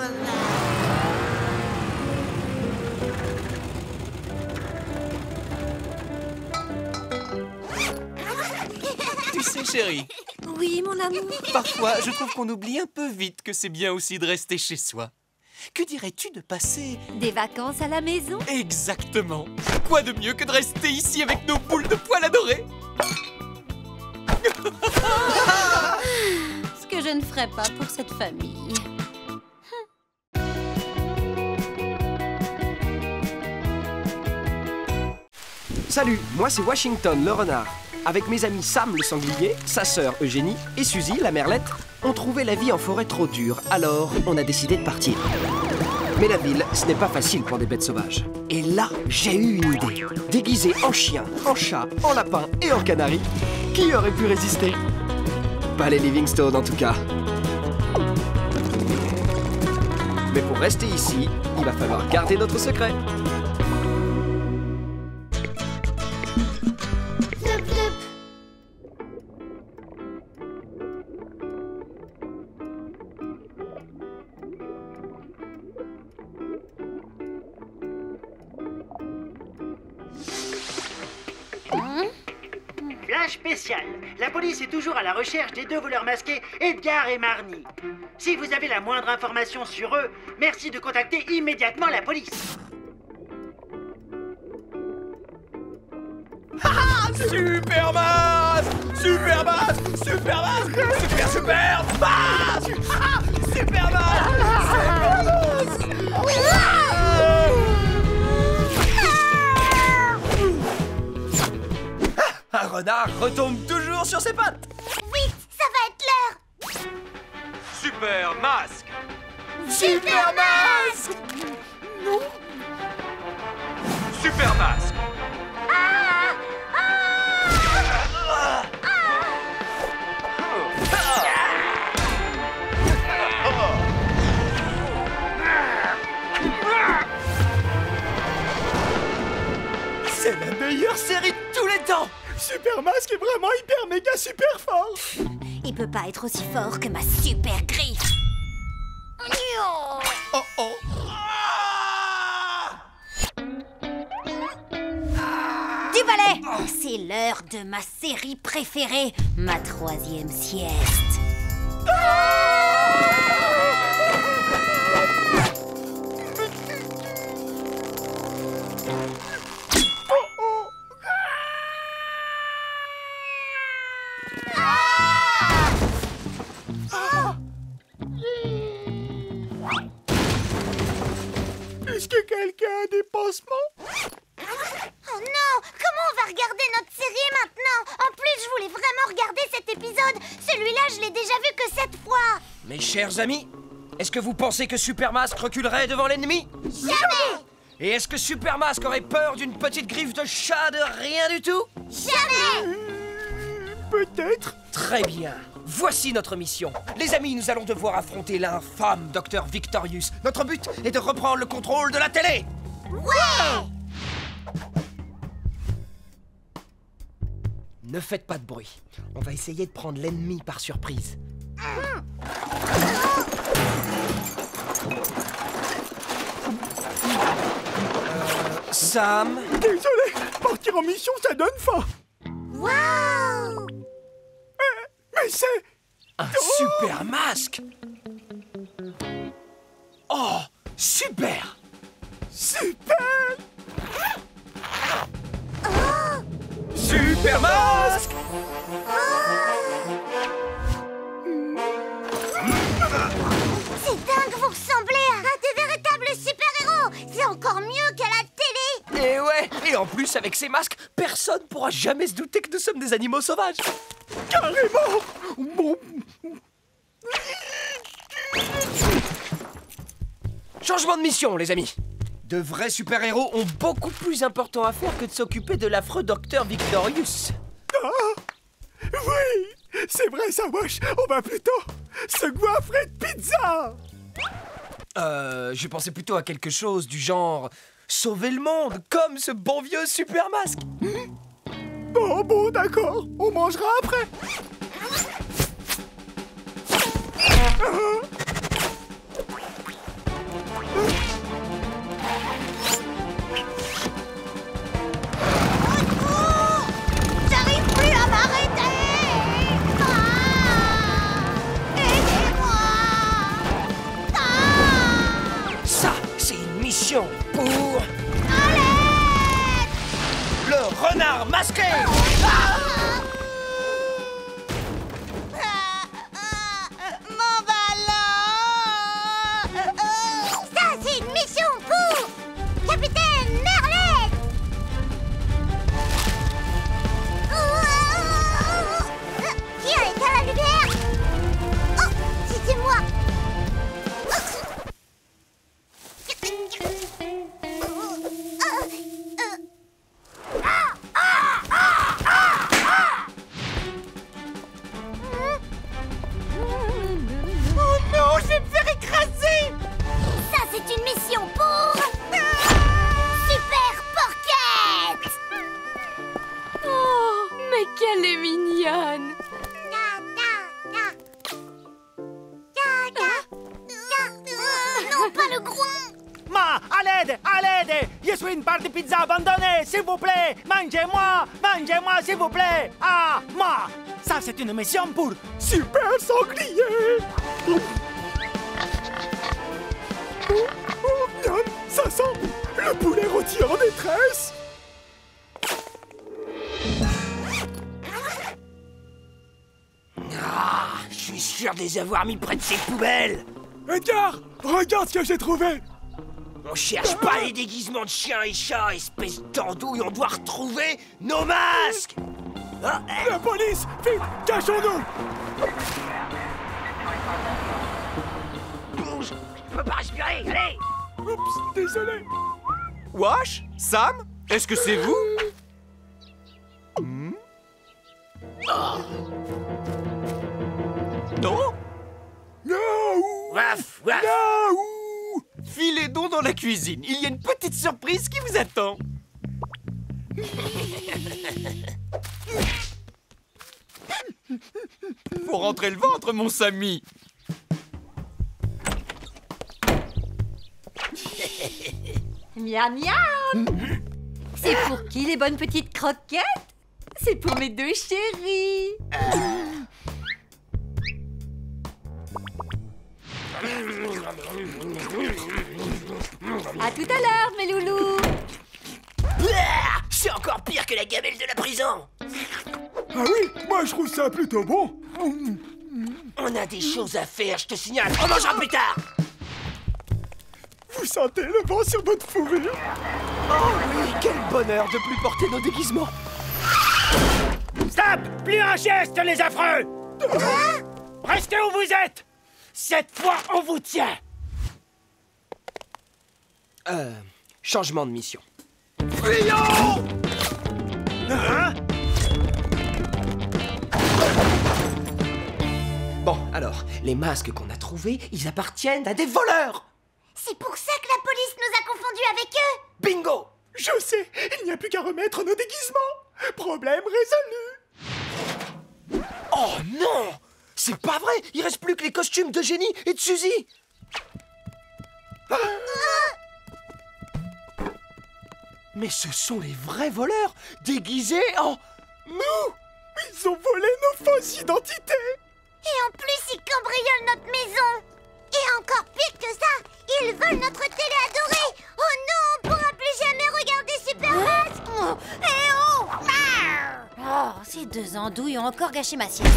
[SPEAKER 6] Tu sais, chérie,
[SPEAKER 8] Oui, mon amour.
[SPEAKER 6] parfois, je trouve qu'on oublie un peu vite que c'est bien aussi de rester chez soi. Que dirais-tu de passer...
[SPEAKER 8] Des vacances à la maison.
[SPEAKER 6] Exactement. Quoi de mieux que de rester ici avec nos boules de poil adorées?
[SPEAKER 2] Ce que je ne ferais pas pour cette famille.
[SPEAKER 1] Salut, moi c'est Washington le renard. Avec mes amis Sam le sanglier, sa sœur Eugénie et Suzy la merlette, on trouvait la vie en forêt trop dure, alors on a décidé de partir. Mais la ville, ce n'est pas facile pour des bêtes sauvages. Et là, j'ai eu une idée. Déguisé en chien, en chat, en lapin et en canari, qui aurait pu résister? Pas les Livingstone en tout cas. Mais pour rester ici, il va falloir garder notre secret.
[SPEAKER 3] Flop, flop.
[SPEAKER 7] Message spécial. La police est toujours à la recherche des 2 voleurs masqués, Edgar et Marnie. Si vous avez la moindre information sur eux, merci de contacter immédiatement la police.
[SPEAKER 6] Super masque! Super masque! Super masque! Super masque! Super masque! Un renard retombe toujours sur ses pattes!
[SPEAKER 3] Vite, ça va être l'heure.
[SPEAKER 6] Super masque!
[SPEAKER 3] Super masque.
[SPEAKER 4] Non.
[SPEAKER 6] Super masque! C'est la meilleure série de tous les temps!
[SPEAKER 4] Super Masque est vraiment hyper méga super fort.
[SPEAKER 2] Il peut pas être aussi fort que ma super griffe.
[SPEAKER 6] Oh oh!
[SPEAKER 2] Du balai! C'est l'heure de ma série préférée, ma 3e sieste.
[SPEAKER 4] Est-ce que quelqu'un a des pansements?
[SPEAKER 3] Oh non, comment on va regarder notre série maintenant? En plus, je voulais vraiment regarder cet épisode. Celui-là, je l'ai déjà vu que 7 fois.
[SPEAKER 1] Mes chers amis, est-ce que vous pensez que Super Masque reculerait devant l'ennemi?
[SPEAKER 3] Jamais.
[SPEAKER 1] Et est-ce que Super Masque aurait peur d'une petite griffe de chat de rien du tout?
[SPEAKER 3] Jamais.
[SPEAKER 4] Peut-être.
[SPEAKER 1] Très bien. Voici notre mission. Les amis, nous allons devoir affronter l'infâme Dr Victorious. Notre but est de reprendre le contrôle de la télé.
[SPEAKER 3] Ouais.
[SPEAKER 1] Ne faites pas de bruit. On va essayer de prendre l'ennemi par surprise. Sam?
[SPEAKER 4] Désolé, partir en mission, ça donne faim.
[SPEAKER 3] Waouh.
[SPEAKER 4] Mais c'est...
[SPEAKER 1] Un super masque! Oh, super!
[SPEAKER 4] super.
[SPEAKER 1] Super masque!
[SPEAKER 3] C'est dingue, vous ressemblez à des véritables super-héros. C'est encore mieux qu'à la télé.
[SPEAKER 1] Et ouais, et en plus, avec ces masques, personne pourra jamais se douter que nous sommes des animaux sauvages.
[SPEAKER 4] Carrément. Bon.
[SPEAKER 1] Changement de mission, les amis. De vrais super-héros ont beaucoup plus important à faire que de s'occuper de l'affreux Dr Victorious.
[SPEAKER 4] Ah, oui, c'est vrai ça, Wash. On va plutôt se goiffrer de pizza.
[SPEAKER 1] Je pensais plutôt à quelque chose du genre sauver le monde, comme ce bon vieux super masque.
[SPEAKER 4] Bon, d'accord. On mangera après.
[SPEAKER 3] J'arrive plus à m'arrêter. Aidez-moi.
[SPEAKER 1] Ça, c'est une mission pour...
[SPEAKER 3] Allez.
[SPEAKER 1] le renard masqué.
[SPEAKER 3] Mon ballon. Ça, c'est une mission pour Capitaine Merlet. Qui a éteint la lumière? Oh, c'était moi. Oh non, je vais me faire écraser. Ça, c'est une mission pour Super Porquette.
[SPEAKER 8] Oh, mais qu'elle est mignonne!
[SPEAKER 3] Non, pas le groin.
[SPEAKER 5] Ma,
[SPEAKER 7] À l'aide! À l'aide! Je suis une barre de pizza abandonnée! S'il vous plaît! Mangez-moi! Mangez-moi, s'il vous plaît! Ah, moi! Ça, c'est une mission pour
[SPEAKER 4] Super Sanglier. Miam, ça sent le poulet rôti en détresse.
[SPEAKER 1] Ah, je suis sûr de les avoir mis près de ces poubelles.
[SPEAKER 4] Edgar, regarde ce que j'ai trouvé.
[SPEAKER 1] On cherche pas les déguisements de chiens et chats, espèce d'andouille, on doit retrouver nos masques. Ah,
[SPEAKER 4] La police, vite, cachons-nous.
[SPEAKER 1] bouge, je peux pas respirer, allez.
[SPEAKER 4] Oups, désolé.
[SPEAKER 6] Wash? Sam? Est-ce que c'est vous? Non?
[SPEAKER 4] Yaou,
[SPEAKER 1] Waf, waf.
[SPEAKER 4] yaou.
[SPEAKER 6] Filez donc dans la cuisine, il y a une petite surprise qui vous attend. Faut rentrer le ventre, mon Samy.
[SPEAKER 8] Miam miam. C'est pour qui les bonnes petites croquettes? C'est pour mes deux chéris. À tout à l'heure, mes loulous.
[SPEAKER 1] Ah, c'est encore pire que la gamelle de la prison.
[SPEAKER 4] Ah oui, moi je trouve ça plutôt bon.
[SPEAKER 1] On a des choses à faire, je te signale. On mangera plus tard.
[SPEAKER 4] Vous sentez le vent sur votre fourrure?
[SPEAKER 1] Oh oui, quel bonheur de plus porter nos déguisements.
[SPEAKER 7] Stop! Plus un geste, les affreux! Restez où vous êtes! Cette fois, on vous tient!
[SPEAKER 1] Changement de mission.
[SPEAKER 7] Fuyons! Hein?
[SPEAKER 1] Bon, alors, les masques qu'on a trouvés, ils appartiennent à des voleurs.
[SPEAKER 3] C'est pour ça que la police nous a confondus avec eux.
[SPEAKER 1] Bingo.
[SPEAKER 4] Je sais, il n'y a plus qu'à remettre nos déguisements. Problème résolu.
[SPEAKER 1] Oh non! C'est pas vrai! Il reste plus que les costumes de Jenny et de Suzy! Ah. Mais ce sont les vrais voleurs, déguisés en nous!
[SPEAKER 4] Ils ont volé nos fausses identités.
[SPEAKER 3] Et en plus, ils cambriolent notre maison. Et encore pire que ça, ils volent notre télé adorée. Oh non, on pourra plus jamais regarder Super Masque.
[SPEAKER 2] Eh oh! Oh, ces deux andouilles ont encore gâché ma sieste.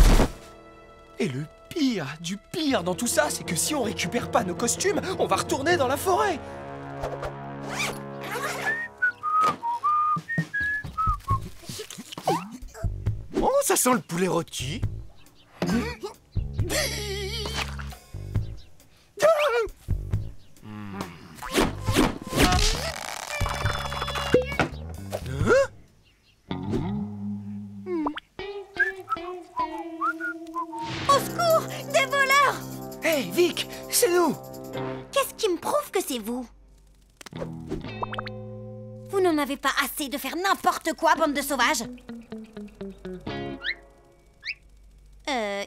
[SPEAKER 1] Et le pire, du pire dans tout ça, c'est que si on récupère pas nos costumes, on va retourner dans la forêt!
[SPEAKER 6] Oh, ça sent le poulet rôti.
[SPEAKER 2] Au secours! Des voleurs!
[SPEAKER 1] Hé, Vic, c'est nous!
[SPEAKER 2] Qu'est-ce qui me prouve que c'est vous? Vous n'en avez pas assez de faire n'importe quoi, bande de sauvages?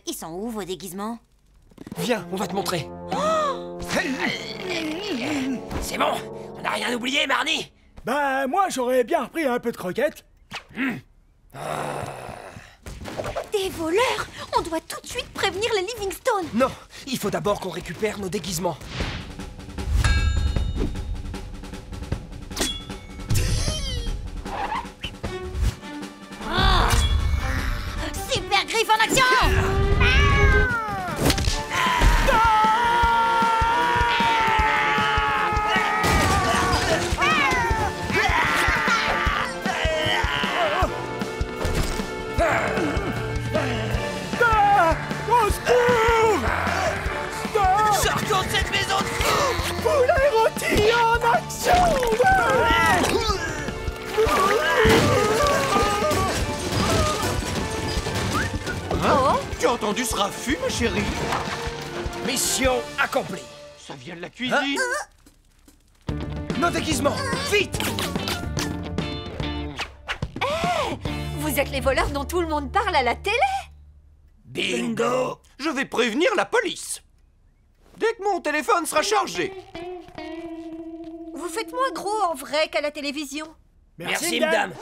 [SPEAKER 2] Ils sont où, vos déguisements?
[SPEAKER 1] Viens, on va te montrer. C'est bon, on n'a rien oublié, Marnie.
[SPEAKER 4] Bah, moi j'aurais bien repris un peu de croquettes.
[SPEAKER 2] Des voleurs! On doit tout de suite prévenir les Livingstone!
[SPEAKER 1] Non, il faut d'abord qu'on récupère nos déguisements.
[SPEAKER 2] Super griffe en action!
[SPEAKER 4] Au secours!
[SPEAKER 1] Sortons de cette maison de fous!
[SPEAKER 4] Poulet rôti en action!
[SPEAKER 6] Hein? Tu as entendu ce raffut, ma chérie?
[SPEAKER 1] Mission accomplie.
[SPEAKER 6] Ça vient de la cuisine.
[SPEAKER 1] Nos déguisements, vite!
[SPEAKER 8] Vous êtes les voleurs dont tout le monde parle à la télé?
[SPEAKER 1] Bingo!
[SPEAKER 6] Je vais prévenir la police. Dès que mon téléphone sera chargé.
[SPEAKER 8] Vous faites moins gros en vrai qu'à la télévision.
[SPEAKER 7] Merci, madame.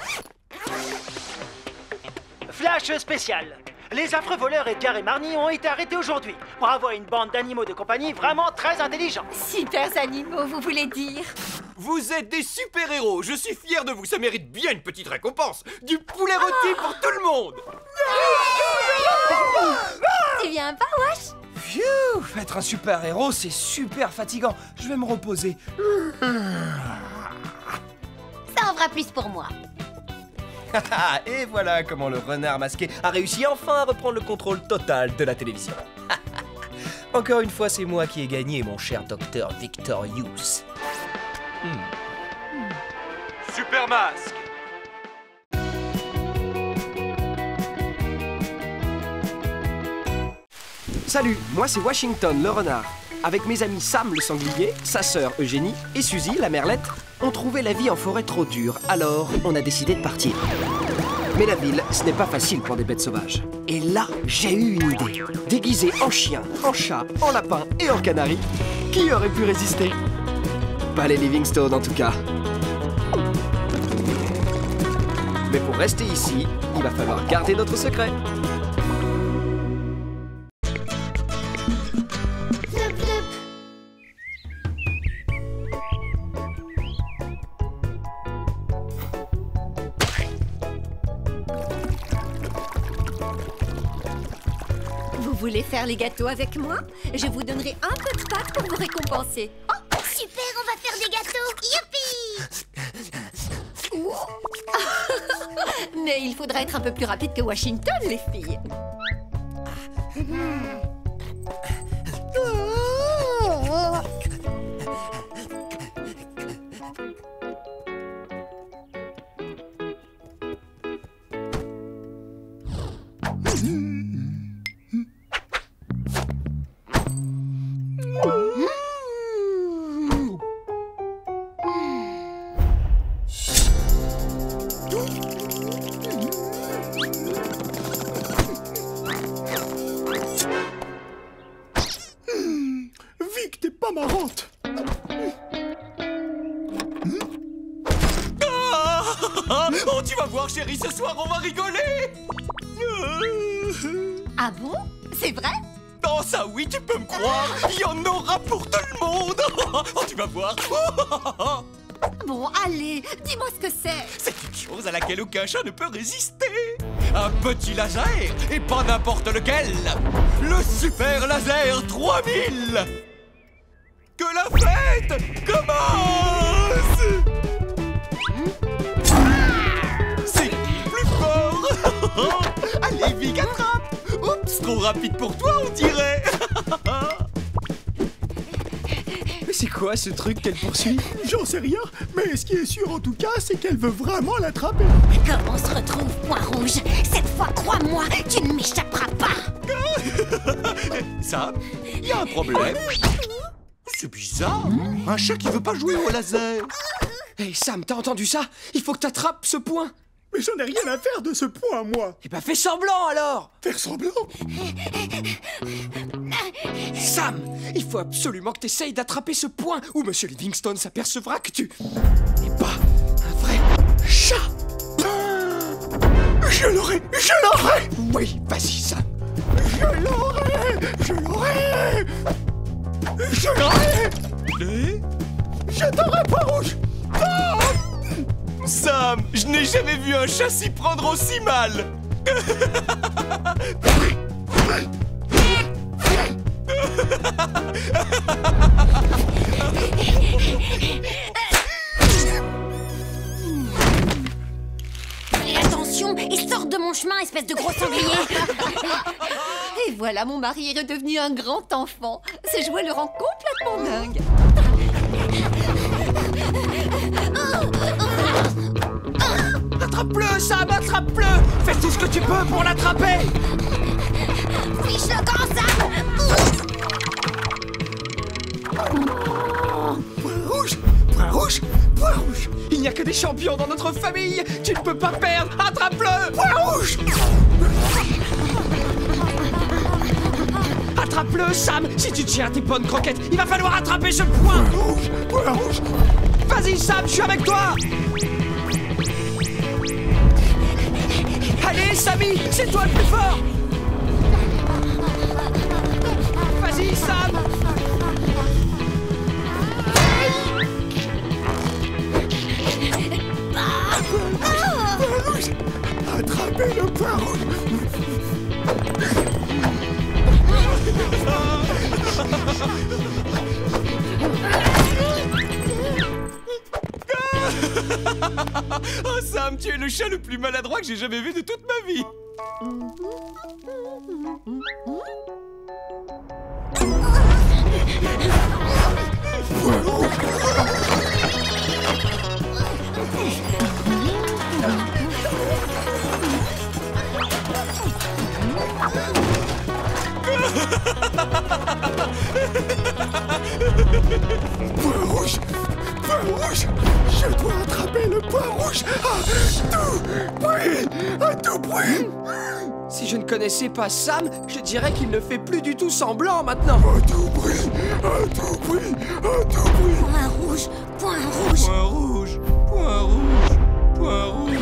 [SPEAKER 7] Flash spécial. Les affreux voleurs Edgar et Marnie ont été arrêtés aujourd'hui. Bravo à une bande d'animaux de compagnie vraiment très intelligents.
[SPEAKER 8] Super animaux, vous voulez dire?
[SPEAKER 6] Vous êtes des super-héros, je suis fier de vous, ça mérite bien une petite récompense. Du poulet rôti pour tout le monde.
[SPEAKER 8] Tu viens pas, Wash?
[SPEAKER 1] Phew, être un super-héros, c'est super fatigant. Je vais me reposer.
[SPEAKER 2] Ça en fera plus pour moi.
[SPEAKER 1] Et voilà comment le renard masqué a réussi enfin à reprendre le contrôle total de la télévision. Encore une fois, c'est moi qui ai gagné, mon cher docteur Victorious.
[SPEAKER 6] Super masque.
[SPEAKER 1] Salut, moi c'est Washington le renard. Avec mes amis Sam le sanglier, sa sœur Eugénie et Suzy la merlette, on trouvait la vie en forêt trop dure, alors on a décidé de partir. Mais la ville, ce n'est pas facile pour des bêtes sauvages. Et là, j'ai eu une idée. Déguisé en chien, en chat, en lapin et en canari, qui aurait pu résister? Pas les Livingstone en tout cas. Mais pour rester ici, il va falloir garder notre secret.
[SPEAKER 8] Vous voulez faire les gâteaux avec moi? Je vous donnerai un peu de pâte pour vous récompenser.
[SPEAKER 3] Oh, super, on va faire des gâteaux. Youpi!
[SPEAKER 8] Mais il faudra être un peu plus rapide que Washington, les filles.
[SPEAKER 4] Vic, t'es pas marrante.
[SPEAKER 6] Oh, tu vas voir, chérie, ce soir, on va rigoler.
[SPEAKER 8] Ah bon? C'est vrai?
[SPEAKER 6] Oh, ça oui, tu peux me croire. Il y en aura pour tout le monde. Oh, tu vas voir.
[SPEAKER 8] Bon, allez, dis-moi ce que c'est.
[SPEAKER 6] C'est une chose à laquelle aucun chat ne peut résister. Un petit laser, et pas n'importe lequel. Le super laser 3000. Que la fête commence. C'est plus fort. Allez, Vic, attrape. Oups, trop rapide pour toi, on dirait.
[SPEAKER 1] Mais c'est quoi ce truc qu'elle poursuit?
[SPEAKER 4] J'en sais rien, mais ce qui est sûr en tout cas, c'est qu'elle veut vraiment l'attraper.
[SPEAKER 3] Comme on se retrouve, Point Rouge, cette fois, crois-moi, tu ne m'échapperas pas.
[SPEAKER 6] Sam, il y a un problème. C'est bizarre, un chat qui veut pas jouer au laser.
[SPEAKER 1] Hey Sam, t'as entendu ça? Il faut que t'attrapes ce point.
[SPEAKER 4] Mais j'en ai rien à faire de ce point, moi.
[SPEAKER 1] Eh ben fais semblant alors.
[SPEAKER 4] Faire semblant?
[SPEAKER 1] Sam, il faut absolument que t'essayes d'attraper ce point où Monsieur Livingstone s'apercevra que tu n'es pas un vrai chat.
[SPEAKER 4] Je l'aurai.
[SPEAKER 1] Oui, vas-y Sam.
[SPEAKER 4] Je l'aurai. Je t'aurai, Point Rouge.
[SPEAKER 6] Sam, je n'ai jamais vu un chat s'y prendre aussi mal.
[SPEAKER 2] Fais attention et sors de mon chemin, espèce de gros sanglier.
[SPEAKER 8] Et voilà, mon mari est redevenu un grand enfant. Ce jouet le rend complètement dingue.
[SPEAKER 1] Attrape-le Sam, attrape-le. Fais tout ce que tu peux pour l'attraper.
[SPEAKER 3] Fiche le camp, Sam.
[SPEAKER 4] Point rouge.
[SPEAKER 1] Il n'y a que des champions dans notre famille. Tu ne peux pas perdre. Attrape-le.
[SPEAKER 4] Point rouge.
[SPEAKER 1] Attrape-le Sam. Si tu tiens tes bonnes croquettes, il va falloir attraper ce point.
[SPEAKER 4] Point rouge.
[SPEAKER 1] Vas-y, Sam, je suis avec toi. Allez, Sammy, c'est toi le plus fort. Vas-y, Sam.
[SPEAKER 4] Attrapez le point rouge.
[SPEAKER 6] Oh Sam, tu es le chat le plus maladroit que j'ai jamais vu de toute ma vie.
[SPEAKER 4] Point rouge. Point rouge. Je dois attraper le point rouge à tout prix.
[SPEAKER 1] Si je ne connaissais pas Sam, je dirais qu'il ne fait plus du tout semblant maintenant.
[SPEAKER 4] À tout prix. À tout prix. À tout prix.
[SPEAKER 3] Point rouge, point rouge.
[SPEAKER 6] Point rouge, point rouge, point rouge.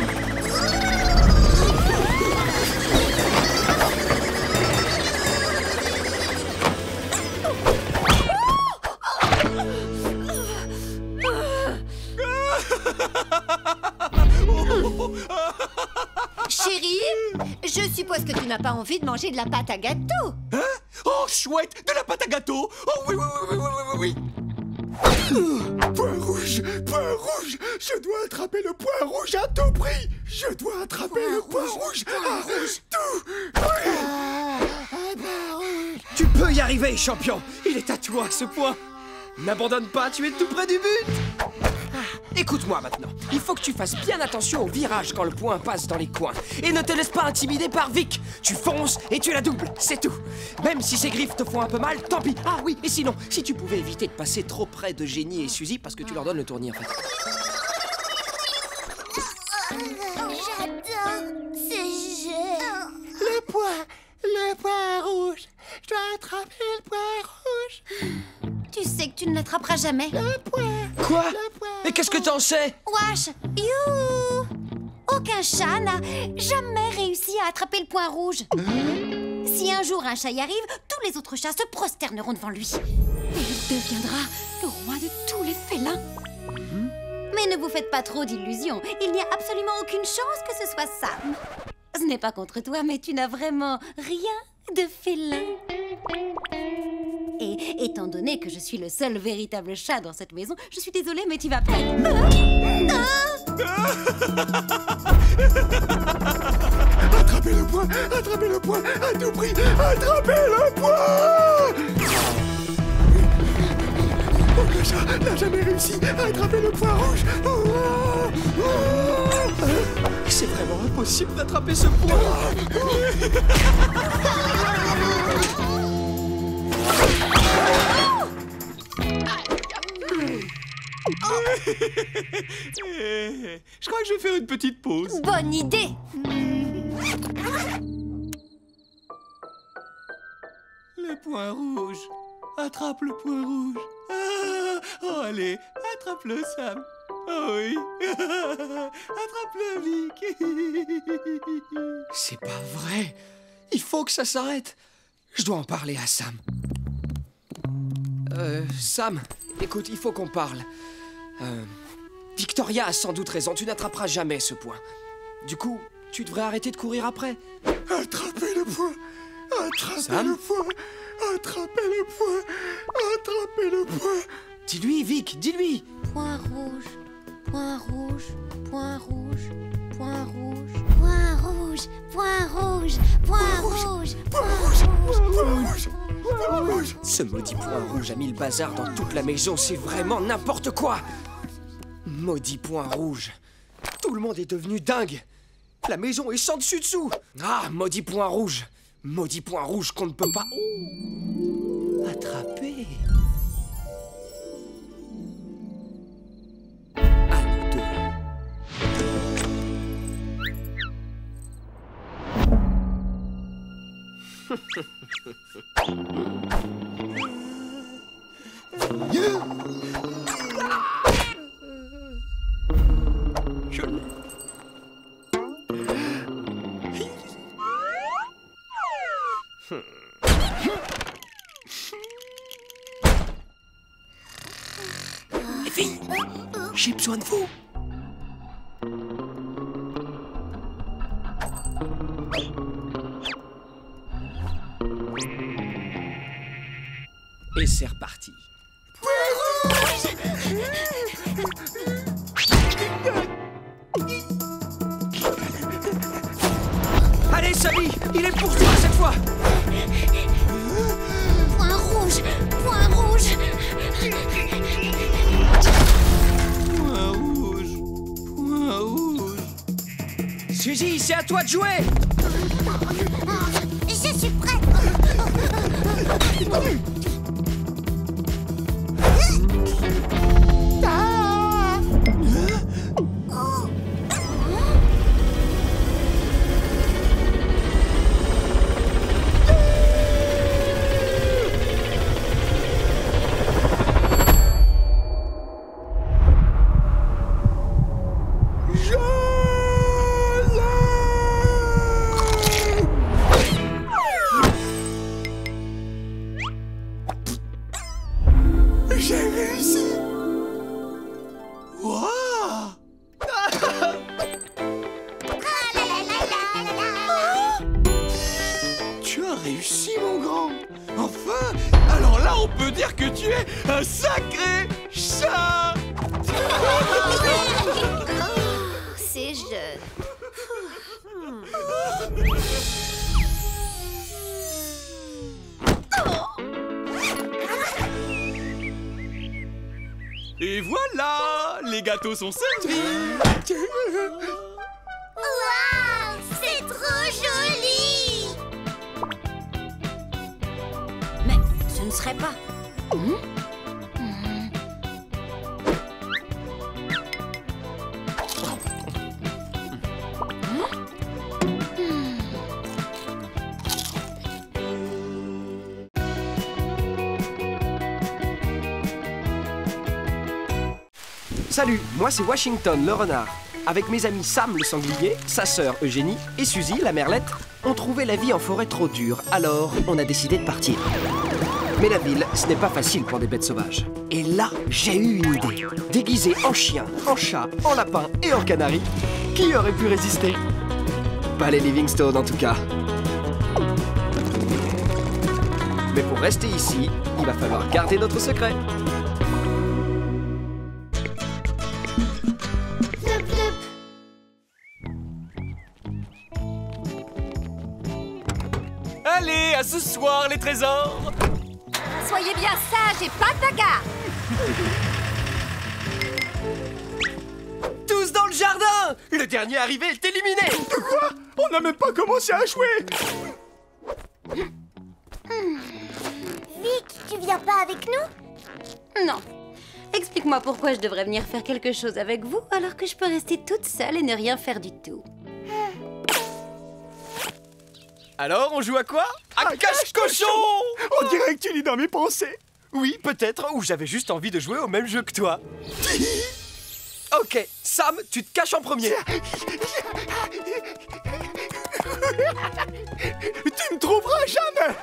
[SPEAKER 8] Chérie, je suppose que tu n'as pas envie de manger de la pâte à gâteau.
[SPEAKER 6] Hein? Oh, chouette, de la pâte à gâteau. Oh oui, oui, oui, oui, oui, oui, oui.
[SPEAKER 4] Point rouge. Point rouge. Je dois attraper le point rouge à tout prix. Je dois attraper le point rouge à tout prix.
[SPEAKER 1] Tu peux y arriver, champion. Il est à toi, ce point. N'abandonne pas, tu es tout près du but. Écoute-moi maintenant. Il faut que tu fasses bien attention au virage quand le point passe dans les coins. Et ne te laisse pas intimider par Vic. Tu fonces et tu la doubles, c'est tout. Même si ses griffes te font un peu mal, tant pis. Ah oui, et sinon, si tu pouvais éviter de passer trop près de Jenny et Suzy, parce que tu leur donnes le tournis en fait.
[SPEAKER 3] J'adore ces jeux.
[SPEAKER 4] Le point rouge. Je dois attraper le point rouge.
[SPEAKER 2] Tu sais que tu ne l'attraperas jamais.
[SPEAKER 4] Le point.
[SPEAKER 1] Quoi? Mais qu'est-ce que t'en sais?
[SPEAKER 2] Wesh, youhou! Aucun chat n'a jamais réussi à attraper le point rouge. Si un jour un chat y arrive, tous les autres chats se prosterneront devant lui. Et il deviendra le roi de tous les félins. Mais ne vous faites pas trop d'illusions. Il n'y a absolument aucune chance que ce soit Sam. Ce n'est pas contre toi, mais tu n'as vraiment rien de félin. Et étant donné que je suis le seul véritable chat dans cette maison, je suis désolée, mais tu vas perdre.
[SPEAKER 4] Attrapez le point à tout prix. Attrapez le point. Aucun chat n'a jamais réussi à attraper le point rouge.
[SPEAKER 1] C'est vraiment impossible d'attraper ce point.
[SPEAKER 6] Je crois que je vais faire une petite pause.
[SPEAKER 2] Bonne idée.
[SPEAKER 6] Le point rouge. Attrape le point rouge. Ah, oh, allez, attrape-le, Sam. Oh oui. Attrape-le, Vic.
[SPEAKER 1] C'est pas vrai. Il faut que ça s'arrête. Je dois en parler à Sam. Sam, écoute, il faut qu'on parle. Victoria a sans doute raison, tu n'attraperas jamais ce point. Du coup, tu devrais arrêter de courir après.
[SPEAKER 4] Attrapez le point. Attrapez
[SPEAKER 1] Sam?
[SPEAKER 4] le point. Attrapez le point. Attrapez le point.
[SPEAKER 1] Dis-lui, Vic, dis-lui.
[SPEAKER 2] Point rouge, point rouge, point rouge, point rouge.
[SPEAKER 3] Point rouge, point rouge, point rouge,
[SPEAKER 4] Point rouge. Point rouge. Point rouge.
[SPEAKER 1] Ce maudit point rouge a mis le bazar dans toute la maison, c'est vraiment n'importe quoi. Maudit point rouge. Tout le monde est devenu dingue. La maison est sans dessus-dessous. Ah, maudit point rouge. Maudit point rouge qu'on ne peut pas attraper. À nous deux. filles, j'ai besoin de vous. Et c'est reparti. Allez, Samy, il est pour toi cette fois.
[SPEAKER 3] Point rouge. Point rouge.
[SPEAKER 6] Point rouge. Point rouge.
[SPEAKER 1] Suzy, c'est à toi de jouer.
[SPEAKER 3] Je suis prête.
[SPEAKER 4] J'ai réussi.
[SPEAKER 6] Waouh! Tu as réussi, mon grand. Enfin, alors là, on peut dire que tu es un sacré chat.
[SPEAKER 2] C'est jeune.
[SPEAKER 6] Et voilà, les gâteaux sont servis.
[SPEAKER 3] Waouh, c'est trop joli.
[SPEAKER 2] Mais ce ne serait pas.
[SPEAKER 1] Salut, moi c'est Washington le renard. Avec mes amis Sam le sanglier, sa sœur Eugénie et Suzy la merlette, on trouvait la vie en forêt trop dure, alors on a décidé de partir. Mais la ville, ce n'est pas facile pour des bêtes sauvages. Et là, j'ai eu une idée. Déguisé en chien, en chat, en lapin et en canari, qui aurait pu résister? Pas les Livingstone en tout cas. Mais pour rester ici, il va falloir garder notre secret.
[SPEAKER 6] Allez, à ce soir, les trésors.
[SPEAKER 8] Soyez bien sages et pas de bagarre.
[SPEAKER 1] Tous dans le jardin! Le dernier arrivé est éliminé!
[SPEAKER 4] Quoi? On n'a même pas commencé à jouer.
[SPEAKER 3] Vic, tu viens pas avec nous?
[SPEAKER 2] Non. Explique-moi pourquoi je devrais venir faire quelque chose avec vous alors que je peux rester toute seule et ne rien faire du tout.
[SPEAKER 1] Alors, on joue à quoi? À cache-cochon!
[SPEAKER 4] On dirait que tu lis dans mes pensées.
[SPEAKER 1] Oui, peut-être, ou j'avais juste envie de jouer au même jeu que toi. Ok, Sam, tu te caches en premier.
[SPEAKER 4] Tu me trouveras jamais.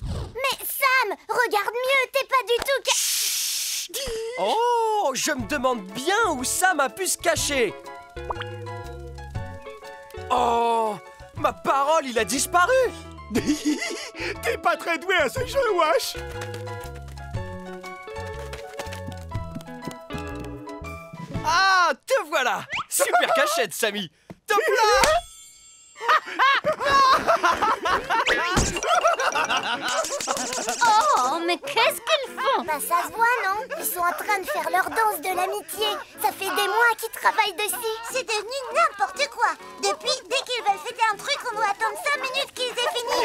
[SPEAKER 3] Mais Sam, regarde mieux, t'es pas du tout...
[SPEAKER 1] Oh, je me demande bien où Sam a pu se cacher. Oh, ma parole, il a disparu.
[SPEAKER 4] T'es pas très doué à ce jeu, Wash.
[SPEAKER 1] Ah, te voilà. Super cachette, Sammy. Top là.
[SPEAKER 3] Oh, mais qu'est-ce qu'ils font? Bah ça se voit, non? Ils sont en train de faire leur danse de l'amitié. Ça fait des mois qu'ils travaillent dessus. C'est devenu n'importe quoi. Depuis, dès qu'ils veulent fêter un truc, on doit attendre 5 minutes qu'ils aient fini.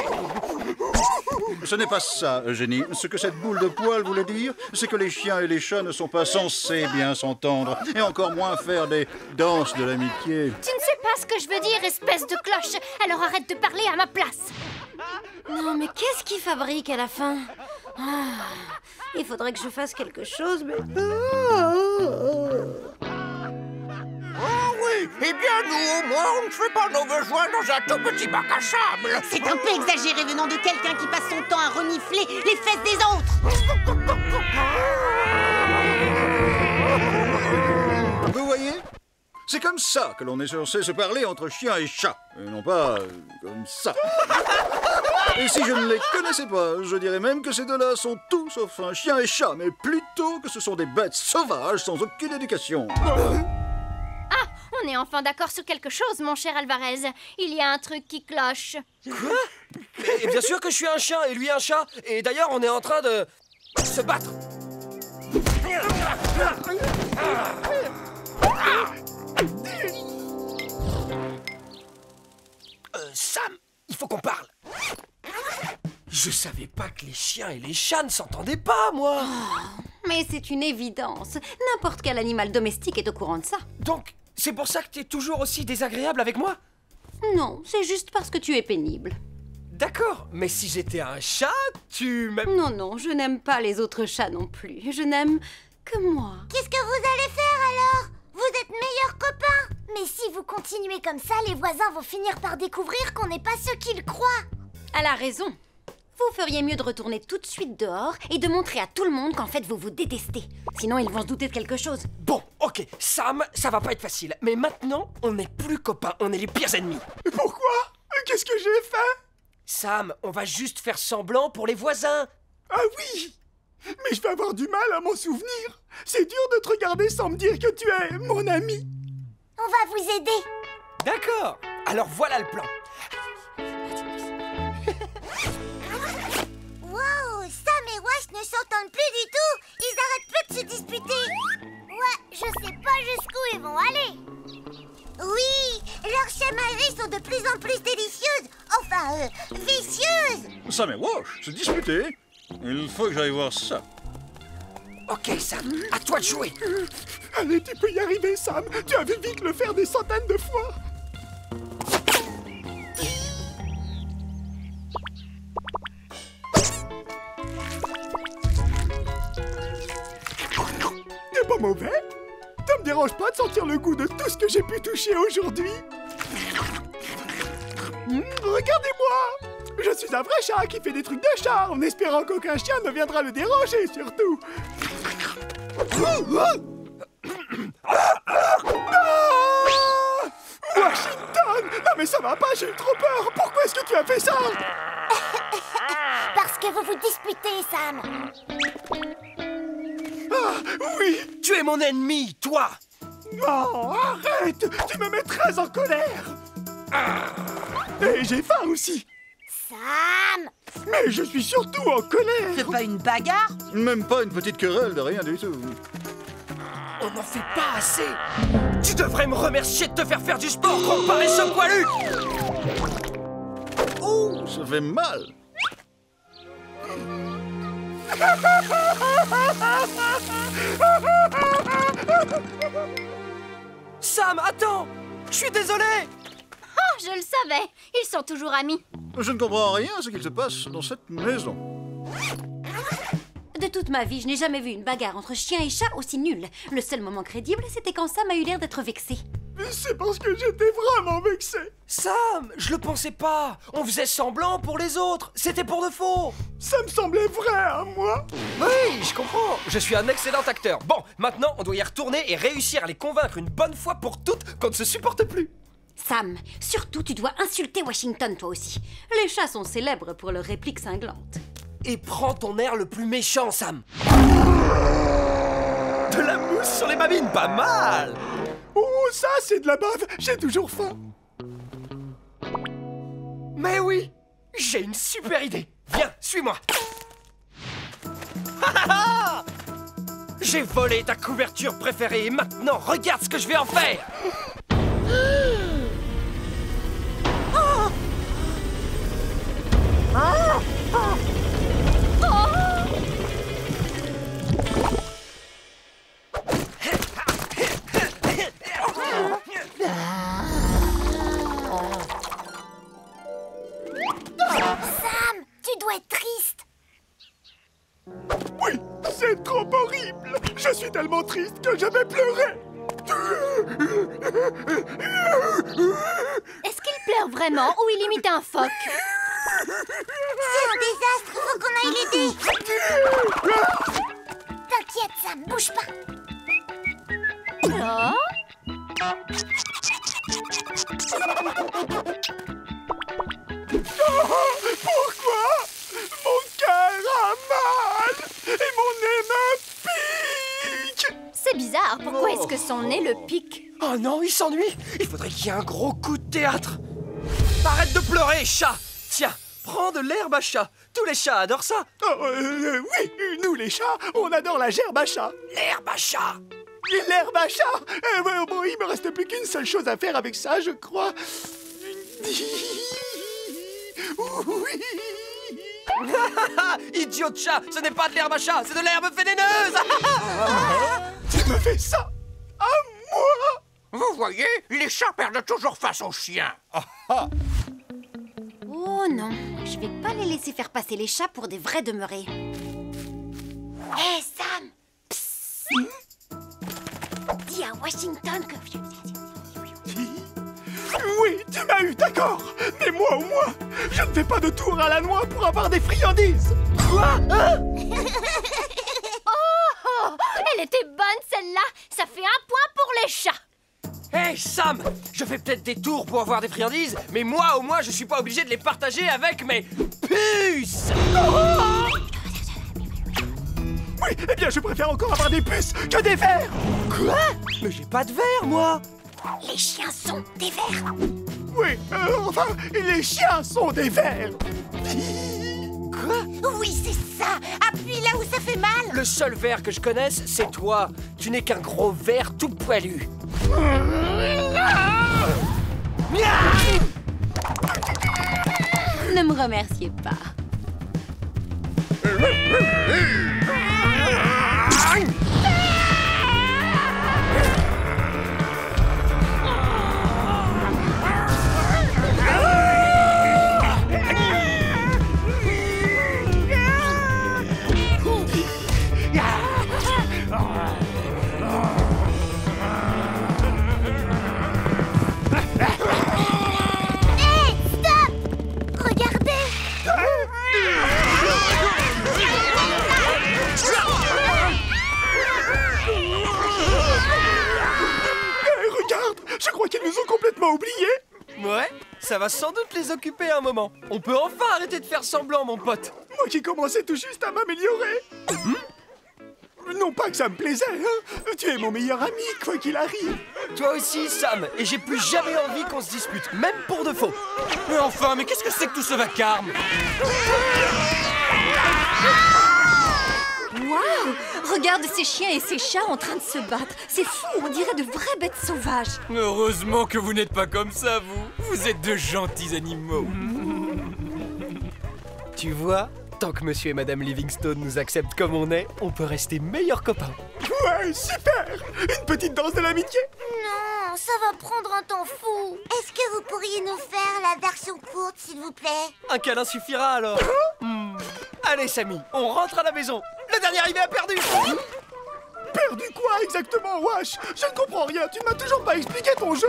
[SPEAKER 10] Ce n'est pas ça, Eugénie. Ce que cette boule de poil voulait dire, c'est que les chiens et les chats ne sont pas censés bien s'entendre, et encore moins faire des danses de l'amitié.
[SPEAKER 3] Tu ne sais pas ce que je veux dire, espèce de cloche. Alors arrête de parler à ma place.
[SPEAKER 2] Non, mais qu'est-ce qu'il fabrique à la fin? Il faudrait que je fasse quelque chose, mais...
[SPEAKER 5] Oh oui, eh bien nous au moins on ne fait pas nos besoins dans un tout petit bac à sable.
[SPEAKER 3] C'est un peu exagéré venant de quelqu'un qui passe son temps à renifler les fesses des autres.
[SPEAKER 10] C'est comme ça que l'on est censé se parler entre chien et chat, et non pas comme ça. Et si je ne les connaissais pas, je dirais même que ces deux-là sont tout sauf un chien et chat, mais plutôt que ce sont des bêtes sauvages sans aucune éducation.
[SPEAKER 11] On est enfin d'accord sur quelque chose, mon cher Alvarez. Il y a un truc qui cloche.
[SPEAKER 1] Quoi? Et bien sûr que je suis un chien et lui un chat. Et d'ailleurs, on est en train de se battre. Sam, il faut qu'on parle. Je savais pas que les chiens et les chats ne s'entendaient pas, moi.
[SPEAKER 2] Mais c'est une évidence. N'importe quel animal domestique est au courant de ça.
[SPEAKER 1] Donc, c'est pour ça que t'es toujours aussi désagréable avec moi?
[SPEAKER 2] Non, c'est juste parce que tu es pénible.
[SPEAKER 1] D'accord, mais si j'étais un chat, tu m'aimes...
[SPEAKER 2] Non, je n'aime pas les autres chats non plus. Je n'aime que moi.
[SPEAKER 3] Qu'est-ce que vous allez faire alors? Vous êtes meilleurs copains.
[SPEAKER 11] Mais si vous continuez comme ça, les voisins vont finir par découvrir qu'on n'est pas ceux qu'ils croient.
[SPEAKER 2] Elle a raison. Vous feriez mieux de retourner tout de suite dehors et de montrer à tout le monde qu'en fait vous vous détestez. Sinon ils vont se douter de quelque chose.
[SPEAKER 1] Bon, ok, Sam, ça va pas être facile. Mais maintenant, on n'est plus copains, on est les pires ennemis.
[SPEAKER 4] Pourquoi? Qu'est-ce que j'ai fait?
[SPEAKER 1] Sam, on va juste faire semblant pour les voisins.
[SPEAKER 4] Ah oui! Mais je vais avoir du mal à m'en souvenir. C'est dur de te regarder sans me dire que tu es mon ami.
[SPEAKER 11] On va vous aider.
[SPEAKER 1] D'accord, alors voilà le plan.
[SPEAKER 3] Wow, Sam et Wash ne s'entendent plus du tout. Ils arrêtent plus de se disputer.
[SPEAKER 11] Ouais, je sais pas jusqu'où ils vont aller.
[SPEAKER 3] Oui, leurs chamailleries sont de plus en plus délicieuses. Enfin, vicieuses.
[SPEAKER 10] Sam et Wash, se disputer? Il faut que j'aille voir ça.
[SPEAKER 1] Ok, Sam, à toi de jouer.
[SPEAKER 4] Allez, tu peux y arriver, Sam. Tu as vu Vic le faire des centaines de fois. T'es pas mauvais. Ça me dérange pas de sentir le goût de tout ce que j'ai pu toucher aujourd'hui. Regardez-moi. Je suis un vrai chat qui fait des trucs de chat en espérant qu'aucun chien ne viendra le déranger, surtout. Washington! Non mais ça va pas, j'ai eu trop peur. Pourquoi est-ce que tu as fait ça?
[SPEAKER 11] Parce que vous vous disputez, Sam.
[SPEAKER 4] Ah, oui!
[SPEAKER 1] Tu es mon ennemi, toi.
[SPEAKER 4] Non, arrête! Tu me mets très en colère. Et j'ai faim aussi.
[SPEAKER 11] Sam!
[SPEAKER 4] Mais je suis surtout en colère.
[SPEAKER 9] C'est pas une bagarre?
[SPEAKER 10] Même pas une petite querelle de rien du tout.
[SPEAKER 1] On n'en fait pas assez. Tu devrais me remercier de te faire du sport, gros paresseux poilu.
[SPEAKER 10] Oh, ça fait mal.
[SPEAKER 1] Sam, attends. Je suis désolé.
[SPEAKER 11] Oh, je le savais. Ils sont toujours amis.
[SPEAKER 10] Je ne comprends rien à ce qu'il se passe dans cette maison.
[SPEAKER 2] De toute ma vie, je n'ai jamais vu une bagarre entre chien et chat aussi nulle. Le seul moment crédible, c'était quand Sam a eu l'air d'être vexé.
[SPEAKER 4] C'est parce que j'étais vraiment vexé.
[SPEAKER 1] Sam, je le pensais pas. On faisait semblant pour les autres. C'était pour de faux.
[SPEAKER 4] Ça me semblait vrai à moi.
[SPEAKER 1] Oui, je comprends. Je suis un excellent acteur. Bon, maintenant, on doit y retourner et réussir à les convaincre une bonne fois pour toutes qu'on ne se supporte plus.
[SPEAKER 2] Sam, surtout, tu dois insulter Washington, toi aussi. Les chats sont célèbres pour leurs répliques cinglantes.
[SPEAKER 1] Et prends ton air le plus méchant, Sam. De la mousse sur les babines, pas mal.
[SPEAKER 4] Oh, ça, c'est de la bave. J'ai toujours faim.
[SPEAKER 1] Mais oui, j'ai une super idée. Viens, suis-moi. J'ai volé ta couverture préférée et maintenant, regarde ce que je vais en faire.
[SPEAKER 11] Sam, tu dois être triste.
[SPEAKER 4] Oui, c'est trop horrible. Je suis tellement triste que je vais pleurer.
[SPEAKER 11] Est-ce qu'il pleure vraiment ou il imite un phoque?
[SPEAKER 3] C'est un désastre, faut qu'on aille l'aider. T'inquiète, Sam, bouge pas.
[SPEAKER 11] Oh?
[SPEAKER 4] Pourquoi mon cœur a mal et mon nez me pique?
[SPEAKER 11] C'est bizarre, pourquoi est-ce que son nez le pique?
[SPEAKER 1] Oh non, il s'ennuie. Il faudrait qu'il y ait un gros coup de théâtre. Arrête de pleurer, chat. Tiens, prends de l'herbe à chat. Tous les chats adorent ça.
[SPEAKER 4] Oui, nous les chats, on adore la gerbe à chat.
[SPEAKER 1] L'herbe à chat.
[SPEAKER 4] L'herbe à chat. Bon, il me reste plus qu'une seule chose à faire avec ça, je crois. Oui.
[SPEAKER 1] Idiot de chat, ce n'est pas de l'herbe à chat, c'est de l'herbe vénéneuse.
[SPEAKER 4] Tu me fais ça à moi?
[SPEAKER 5] Vous voyez, les chats perdent toujours face aux chiens.
[SPEAKER 2] Oh non, je vais pas les laisser faire passer les chats pour des vrais demeurés.
[SPEAKER 3] Hé, Sam! Psst. Dis à Washington que...
[SPEAKER 4] Oui, tu m'as eu, d'accord. Mais moi au moins, je ne fais pas de tour à la noix pour avoir des friandises. Quoi?
[SPEAKER 11] Oh, elle était bonne celle-là. Ça fait 1 point pour les chats.
[SPEAKER 1] Hey Sam, je fais peut-être des tours pour avoir des friandises, mais moi au moins je suis pas obligé de les partager avec mes puces.
[SPEAKER 4] Oui, eh bien je préfère encore avoir des puces que des vers.
[SPEAKER 1] Quoi? Mais j'ai pas de verre, moi.
[SPEAKER 3] Les chiens sont des vers.
[SPEAKER 4] Oui, enfin, les chiens sont des vers.
[SPEAKER 1] Quoi?
[SPEAKER 3] Oui, c'est ça. Appuie là où ça fait mal.
[SPEAKER 1] Le seul ver que je connaisse, c'est toi. Tu n'es qu'un gros ver tout poilu.
[SPEAKER 2] Ne me remerciez pas.
[SPEAKER 4] Je crois qu'ils nous ont complètement oubliés.
[SPEAKER 1] Ouais, ça va sans doute les occuper un moment. On peut enfin arrêter de faire semblant, mon pote.
[SPEAKER 4] Moi qui commençais tout juste à m'améliorer. Non pas que ça me plaisait, hein. Tu es mon meilleur ami, quoi qu'il arrive.
[SPEAKER 1] Toi aussi, Sam, et j'ai plus jamais envie qu'on se dispute, même pour de faux.
[SPEAKER 6] Mais enfin, mais qu'est-ce que c'est que tout ce vacarme?
[SPEAKER 8] Waouh! Regarde ces chiens et ces chats en train de se battre. C'est fou, on dirait de vraies bêtes sauvages.
[SPEAKER 6] Heureusement que vous n'êtes pas comme ça, vous. Vous êtes de gentils animaux.
[SPEAKER 1] Tu vois, tant que monsieur et madame Livingstone nous acceptent comme on est, on peut rester meilleurs copains.
[SPEAKER 4] Ouais, super. Une petite danse de l'amitié.
[SPEAKER 3] Non, ça va prendre un temps fou. Est-ce que vous pourriez nous faire la version courte, s'il vous plaît?
[SPEAKER 1] Un câlin suffira alors. Allez, Samy, on rentre à la maison. Le dernier arrivé a perdu.
[SPEAKER 4] Perdu quoi exactement, Wash? Je ne comprends rien, tu ne m'as toujours pas expliqué ton jeu.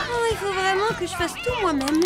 [SPEAKER 2] Oh, il faut vraiment que je fasse tout moi-même.